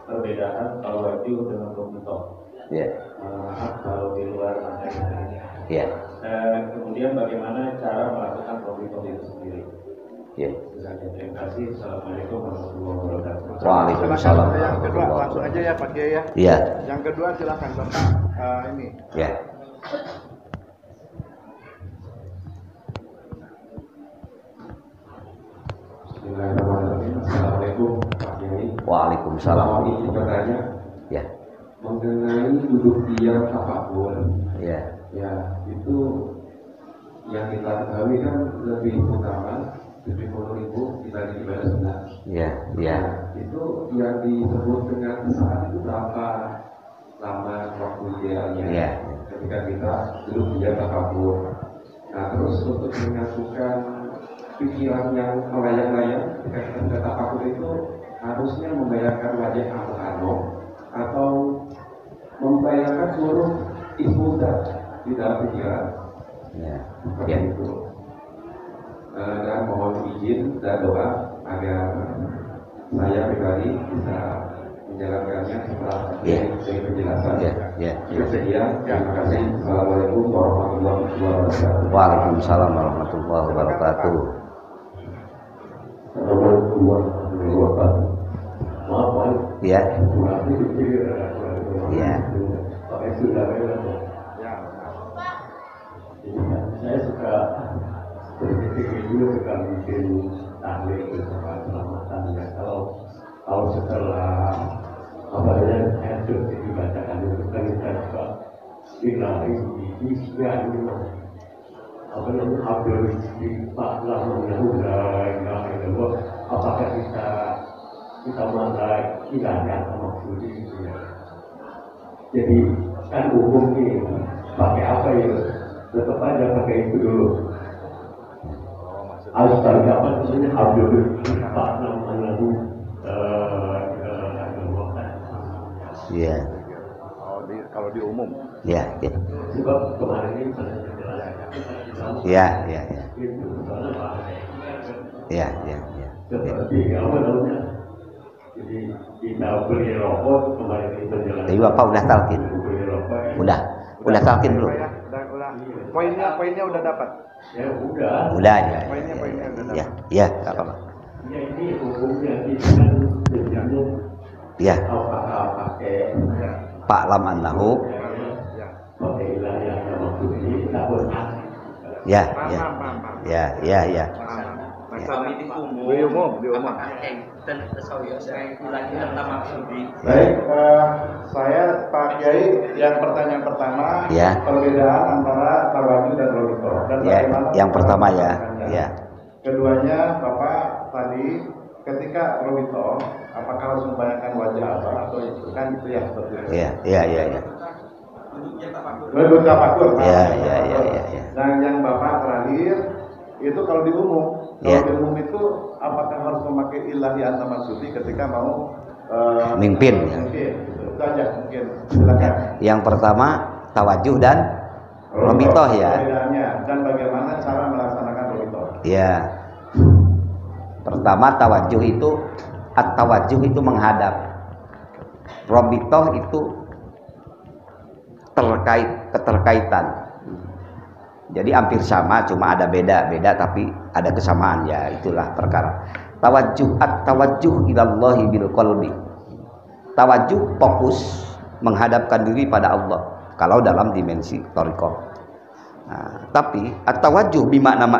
perbedaan tawaju dengan komputer. Kalau di luar materi. Kemudian bagaimana cara melakukan komputer itu sendiri? Terima kasih. Assalamualaikum warahmatullahi wabarakatuh. Waalaikumsalam. Yang kedua langsung aja ya Pak Kiai ya. Yang kedua silakan Bapak ini. Bismillahirrahmanirrahim. Assalamualaikum Pak Kiai. Waalaikumsalam. Mau izin bertanya mengenai duduk diam apapun. Ya, itu yang kita ketahui kan lebih utama 70.000 kita dibalas benar. Itu yang disebut dengan saat itu berapa? lama waktu idealnya ketika kita duduk di takabur. Nah, terus untuk menyatukan pikiran yang melayang-layang ketika kita sudah takabur itu harusnya membayangkan wajah Allah atau membayangkan seluruh ismudat di dalam pikiran. Itu. Dan mohon izin dan doa agar saya pribadi bisa menjalankannya setelah dari penjelasan. Sekian, terima kasih. Assalamualaikum warahmatullahi wabarakatuh. Waalaikumsalam warahmatullahi wabarakatuh. Assalamualaikum warahmatullahi wabarakatuh. Maaf, Pak. Ya. Ya. Pakai sudah saya suka berpikir dulu suka bikin tahlil bersama selamatan ya. Kalau setelah apa yang sudah dibacakan itu kan kita suka ilahi bisnya ini apa namanya Abdul Istighfar menyahudah apakah kita mulai ilahi maksudnya itu ya. Jadi kan umumnya pakai apa ya? Tetap aja pakai itu dulu. Astaga, apa namanya Abdul Istighfar menyahudah. Iya. Kalau di umum. Iya. Sebab kemarin ini pernah Iya. Iya. Seperti apa namanya? Jadi kita beli rokok kemarin ini penjelasan. Tapi Bapak udah talqin. Udah talqin belum? Poinnya udah dapat. Ya udah. Udah ya. Poinnya udah dapat. Ya, enggak apa-apa. Ya ini hukumnya kita kan jadinya. Ya. Apakah pakai Pak Lam Annahu. pakai ilahi yang maksud ini kita benar. Ya. Di umum. Baik, saya Pak Kiai yang pertanyaan pertama perbedaan antara tawadhu dan robito dan bagaimana yang pertama ya. Keduanya Bapak tadi ketika robito apakah harus membayangkan wajah Allah atau itu kan itu ya seperti itu. Iya. Duduk tafakur. Iya. Dan yang Bapak terakhir itu kalau di umum. Kalau di umum itu apakah harus memakai ilahi antamasudi ketika mau mimpin. Itu aja mungkin. Silakan. Yang pertama tawajuh dan robitoh ya. Dan bagaimana cara melaksanakan robitoh? Ya. Pertama tawajuh itu at-tawajuh itu menghadap. Robitoh itu keterkaitan. Jadi hampir sama, cuma ada beda tapi ada kesamaan ya, itulah perkara. Tawajuh ilallahi bil qalbi. Tawajuh fokus menghadapkan diri pada Allah kalau dalam dimensi thariqah. Nah, tapi at-tawajuh bimakna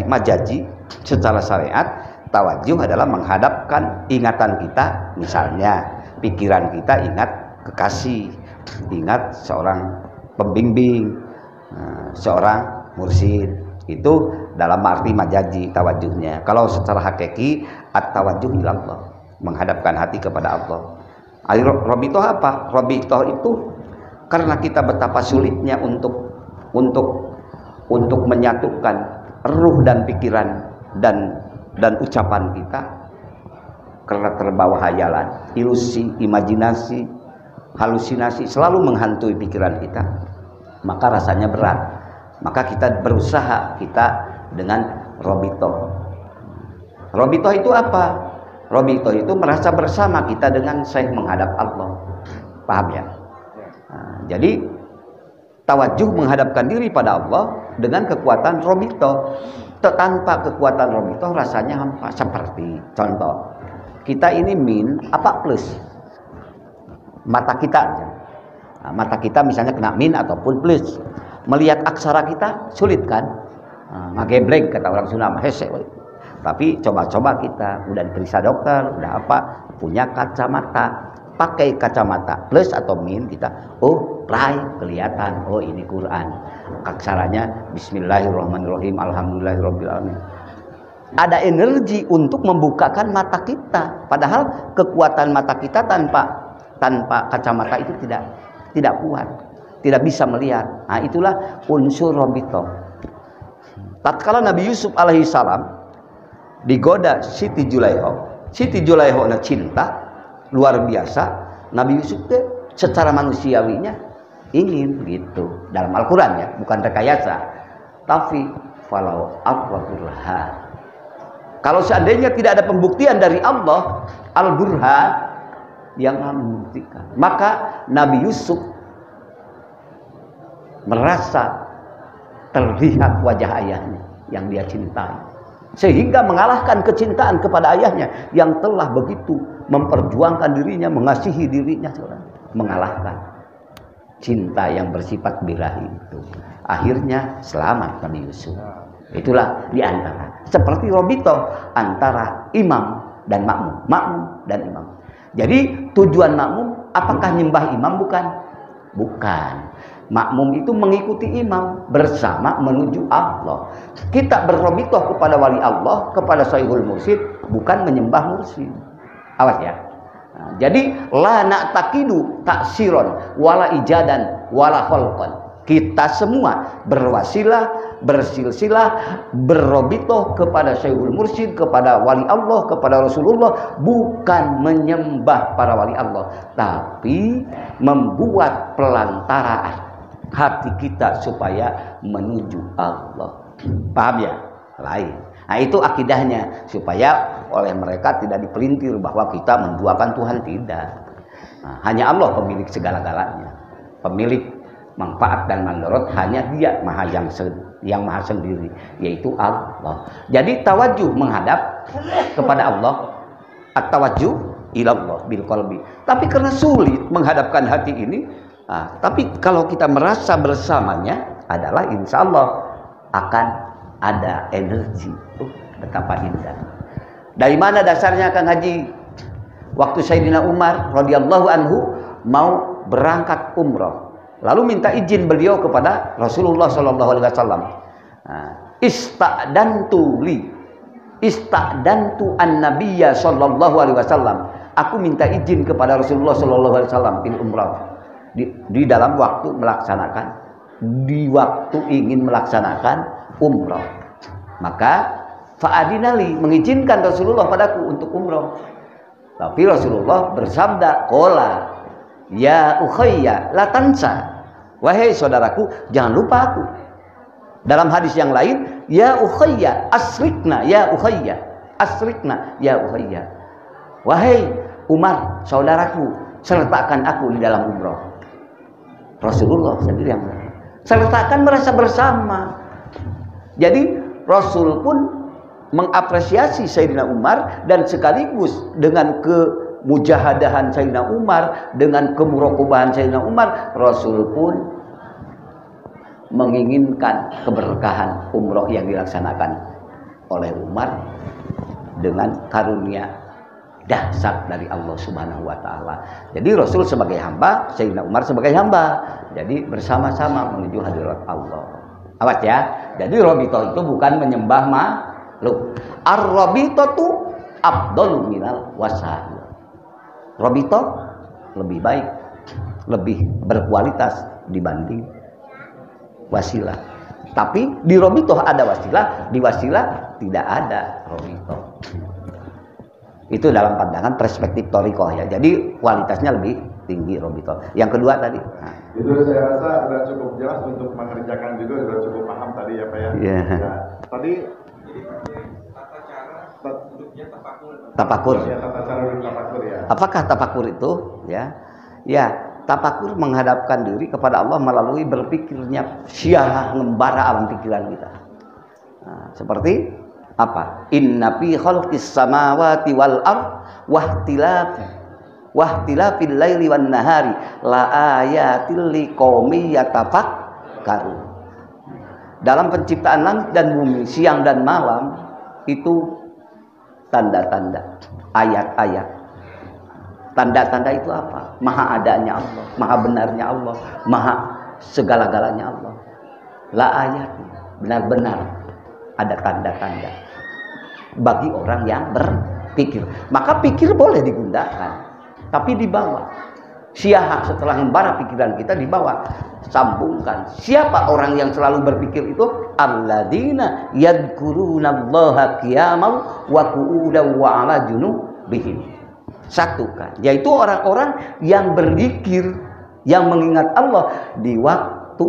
majazi secara syariat, tawajuh adalah menghadapkan ingatan kita, misalnya pikiran kita ingat kekasih, ingat seorang pembimbing, seorang mursyid, itu dalam arti majazi tawajuhnya. Kalau secara hakiki at-tawajuh ilallah, menghadapkan hati kepada Allah. Robitoh apa? Robitoh itu karena kita betapa sulitnya untuk menyatukan ruh dan pikiran dan ucapan kita karena terbawa hayalan, ilusi, imajinasi, halusinasi selalu menghantui pikiran kita, maka rasanya berat. Maka kita berusaha dengan robitoh. Robitoh itu apa? Robitoh itu merasa bersama kita dengan Syekh menghadap Allah. Paham ya? Nah, jadi tawajuh menghadapkan diri pada Allah dengan kekuatan robitoh. Tanpa kekuatan robitoh rasanya hampa. Seperti contoh, kita ini min apa plus? Mata kita. Nah, mata kita misalnya kena min ataupun plus. Melihat aksara kita sulit kan? Magebleng kata orang Sunda, hese. Tapi coba-coba kita udah diperiksa dokter, udah apa, punya kacamata, pakai kacamata plus atau min kita, kelihatan, ini Quran, aksaranya Bismillahirrahmanirrahim, Alhamdulillahirabbil alamin. Ada energi untuk membukakan mata kita, padahal kekuatan mata kita tanpa kacamata itu tidak kuat, tidak bisa melihat. Nah, itulah unsur robito. Tatkala Nabi Yusuf alaihissalam digoda Siti Julaiho, Siti Julaiho na cinta luar biasa. Nabi Yusuf secara manusiawinya ingin gitu dalam Al-Quran ya, bukan rekayasa. Tapi falau al-burhan, kalau seandainya tidak ada pembuktian dari Allah, al-burhan yang membuktikan, maka Nabi Yusuf merasa terlihat wajah ayahnya yang dia cintai, sehingga mengalahkan kecintaan kepada ayahnya yang telah begitu memperjuangkan dirinya, mengasihi dirinya, mengalahkan cinta yang bersifat birahi itu. Akhirnya selamat Nabi Yusuf. Itulah diantara seperti robito antara imam dan makmum, makmum dan imam. Jadi tujuan makmum apakah nyembah imam? Bukan. Bukan. Makmum itu mengikuti imam bersama menuju Allah. Kita berrobitoh kepada wali Allah, kepada Syekhul Mursyid, bukan menyembah mursyid. Awas ya. Nah, jadi la na'taqidu taksiron wala ijadan wala khalqan. Kita semua berwasilah, bersilsilah, berrobitoh kepada Syekhul Mursyid, kepada wali Allah, kepada Rasulullah, bukan menyembah para wali Allah, tapi membuat pelantaraan hati kita supaya menuju Allah. Paham ya? Lain. Nah, itu akidahnya, supaya oleh mereka tidak dipelintir bahwa kita menduakan Tuhan, tidak. Nah, hanya Allah pemilik segala-galanya, pemilik manfaat dan mandorot, hanya Dia yang maha sendiri, yaitu Allah. Jadi tawajuh menghadap kepada Allah, at-tawajuh ilallah bil qalbi. Tapi karena sulit menghadapkan hati ini, tapi kalau kita merasa bersamanya, adalah insya Allah akan ada energi. Betapa indah. Dari mana dasarnya Kang Haji? Waktu Sayyidina Umar radhiyallahu anhu mau berangkat umroh, lalu minta izin beliau kepada Rasulullah sallallahu alaihi wasallam. Ista'dantu an-nabiyya sallallahu alaihi wasallam. Aku minta izin kepada Rasulullah sallallahu alaihi wasallam fil umrah. Di dalam waktu melaksanakan, di waktu ingin melaksanakan umrah. Maka fa'adinali, mengizinkan Rasulullah padaku untuk umrah. Tapi Rasulullah bersabda, qala ya ukhayya la tansa, wahai saudaraku, jangan lupa aku. Dalam hadis yang lain, ya ukhayya asrikna ya ukhayya, asrikna ya ukhayya, wahai Umar saudaraku, sertakan aku di dalam umrah. Rasulullah sendiri yang sertakan, merasa bersama. Jadi Rasul pun mengapresiasi Sayyidina Umar, dan sekaligus dengan kemujahadahan Sayyidina Umar, dengan kemurakobahan Sayyidina Umar, Rasul pun menginginkan keberkahan umroh yang dilaksanakan oleh Umar dengan karunia dahsyat dari Allah Subhanahu wa taala. Jadi Rasul sebagai hamba, Sayyidina Umar sebagai hamba. Jadi bersama-sama menuju hadirat Allah. Awas ya. Jadi robito itu bukan menyembah makhluk. Ar-robitotu afdalu minal wasail. Robito lebih baik, lebih berkualitas dibanding wasilah. Tapi di robito ada wasilah, di wasilah tidak ada robito. Itu dalam pandangan perspektif Thariqah ya. Jadi kualitasnya lebih tinggi robito. Yang kedua tadi. Itu saya rasa sudah cukup jelas untuk mengerjakan juga, sudah cukup paham tadi ya Pak ya. Yeah. Ya. Tadi tata cara duduknya tafakur. Tafakur. Ya, tata cara duduk tafakur ya. Apakah tafakur itu? Ya. Ya, tafakur menghadapkan diri kepada Allah melalui berpikirnya syiah ngembara alam pikiran kita. Nah, seperti apa? Inna fi khalqis samawati wal ard wahtilafil laili wan nahari la ayatil liqaumi yatafakkarun. Dalam penciptaan langit dan bumi, siang dan malam, itu tanda-tanda, ayat-ayat. Tanda-tanda itu apa? Maha adanya Allah, maha benarnya Allah, maha segala-galanya Allah. La ayat, benar-benar ada tanda-tanda bagi orang yang berpikir. Maka pikir boleh digunakan, tapi di bawah Siapa setelah membara pikiran kita dibawa, sambungkan. Siapa orang yang selalu berpikir itu? Alladzina yadhkurunallaha qiyaman wa qu'udan wa 'ala junubihim. Satukan, yaitu orang-orang yang berzikir, yang mengingat Allah di waktu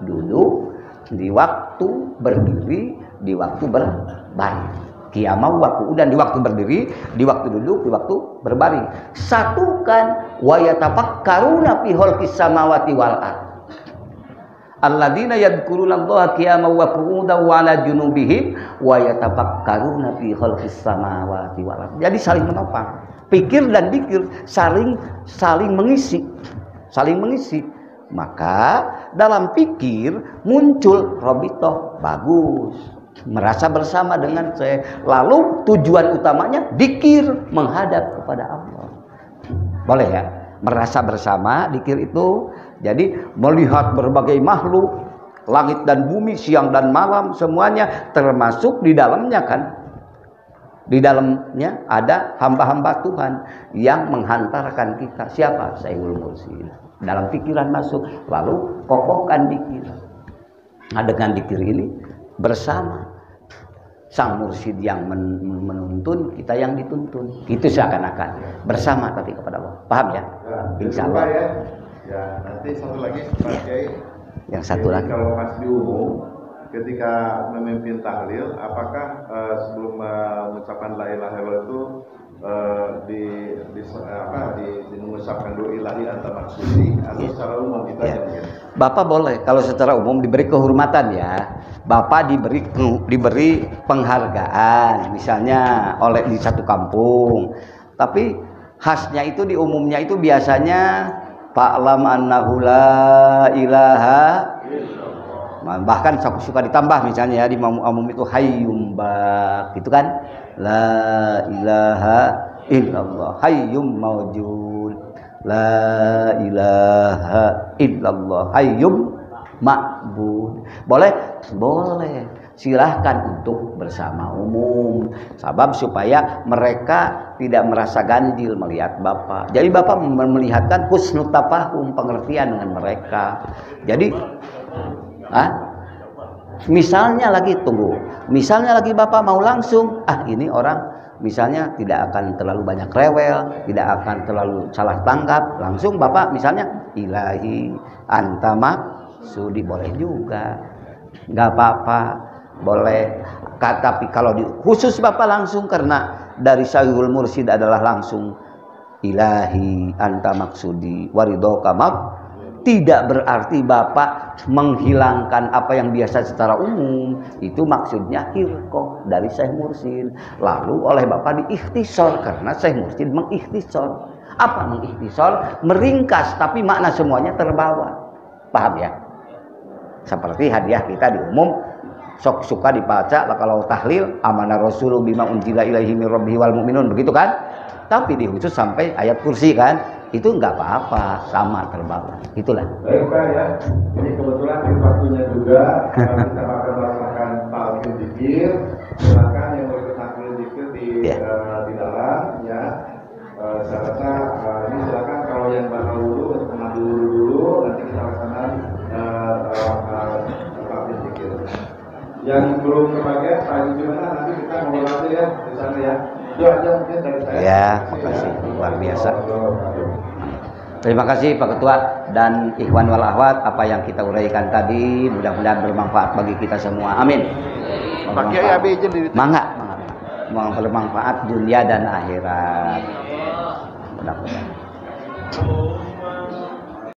duduk, di waktu berdiri, di waktu berbaring. Qiyamau wa qu'udan, di waktu berdiri, di waktu duduk, di waktu berbaring. Satukan, wa yatafakkaruna fi khalqis samawati wal ardh. Alladzina yadhkurunallaha qiyaman wa qu'udan wa 'ala junubihim wa yatafakkaruna fi khalqis samawati wal ardh. Jadi saling menopang. Pikir dan dzikir saling mengisi. Saling mengisi. Maka dalam pikir muncul robitoh, bagus. Merasa bersama dengan saya. Lalu tujuan utamanya dzikir, menghadap kepada Allah. Boleh ya? Merasa bersama, dzikir itu. Jadi melihat berbagai makhluk, langit dan bumi, siang dan malam, semuanya termasuk di dalamnya kan. Di dalamnya ada hamba-hamba Tuhan yang menghantarkan kita. Siapa? Syekhul Mursyid. Dalam pikiran masuk, lalu kokohkan dzikir. Nah, dengan dzikir ini bersama sang mursyid yang menuntun, kita yang dituntun. Itu seakan-akan bersama tapi kepada Allah. Paham ya? Insya Allah. Ya, nanti satu lagi Pak Kiai. Yang satu lagi. Kalau pas di umum, ketika memimpin tahlil, apakah sebelum mengucapkan la ilaha illallah itu mengucapkan doa ilahi anta maksudi atau secara umum kita ya. Bapak boleh kalau secara umum diberi kehormatan ya. Bapak diberi penghargaan misalnya oleh di satu kampung. Tapi khasnya itu di umumnya itu biasanya fa'lam annahu la ilaha illallah. Bahkan suka ditambah misalnya ya di umum itu hayyum baq gitu kan. La ilaha illallah hayyum mawjud. La ilaha illallah hayyum ma'bud. Boleh? Boleh. Silahkan untuk bersama umum. Sebab supaya mereka tidak merasa ganjil melihat Bapak. Jadi Bapak melihatkan husnul tafahum, pengertian dengan mereka. Jadi misalnya lagi tunggu. Misalnya lagi Bapak mau langsung, ini orang misalnya tidak akan terlalu banyak rewel, tidak akan terlalu salah tangkap. Langsung Bapak misalnya ilahi anta maksudi, boleh juga. Enggak apa-apa, boleh. Tapi kalau khusus Bapak langsung karena dari Syekhul Mursyid adalah langsung ilahi anta maksudi waridhoka mab. Tidak berarti Bapak menghilangkan apa yang biasa secara umum. Itu maksudnya hirqah dari Syekh Mursyid. Lalu oleh Bapak diikhtisar karena Syekh Mursyid mengikhtisar. Apa mengikhtisar? Meringkas tapi makna semuanya terbawa. Paham ya? Seperti hadiah kita di umum sok suka dibaca kalau tahlil amanah rasulullah bima unzila ilaihi mir rabbihi wal mu'minun, begitu kan? Tapi di khusus sampai ayat kursi kan? Itu enggak apa-apa, sama terbawa. Itulah. Baik Pak ya. Ini kebetulan di waktunya juga kita akan melaksanakan talqin dzikir. Silakan yang mau ikut talqin dzikir di dalam ya. Saya rasa ini silakan kalau yang bakal dulu untuk mengambil dulu nanti kita laksanakan talqin dzikir. Yang belum kebagian Pak gimana nanti kita ngobrol lagi ya di sana ya. Itu aja mungkin dari saya. Ya, makasih. Luar biasa. Terima kasih Pak Ketua dan ikhwan wal akhwat, apa yang kita uraikan tadi mudah-mudahan bermanfaat bagi kita semua. Amin. Pak Kiai abi izin diri. Mangga. Bermanfaat dunia dan akhirat. Mudah-mudahan.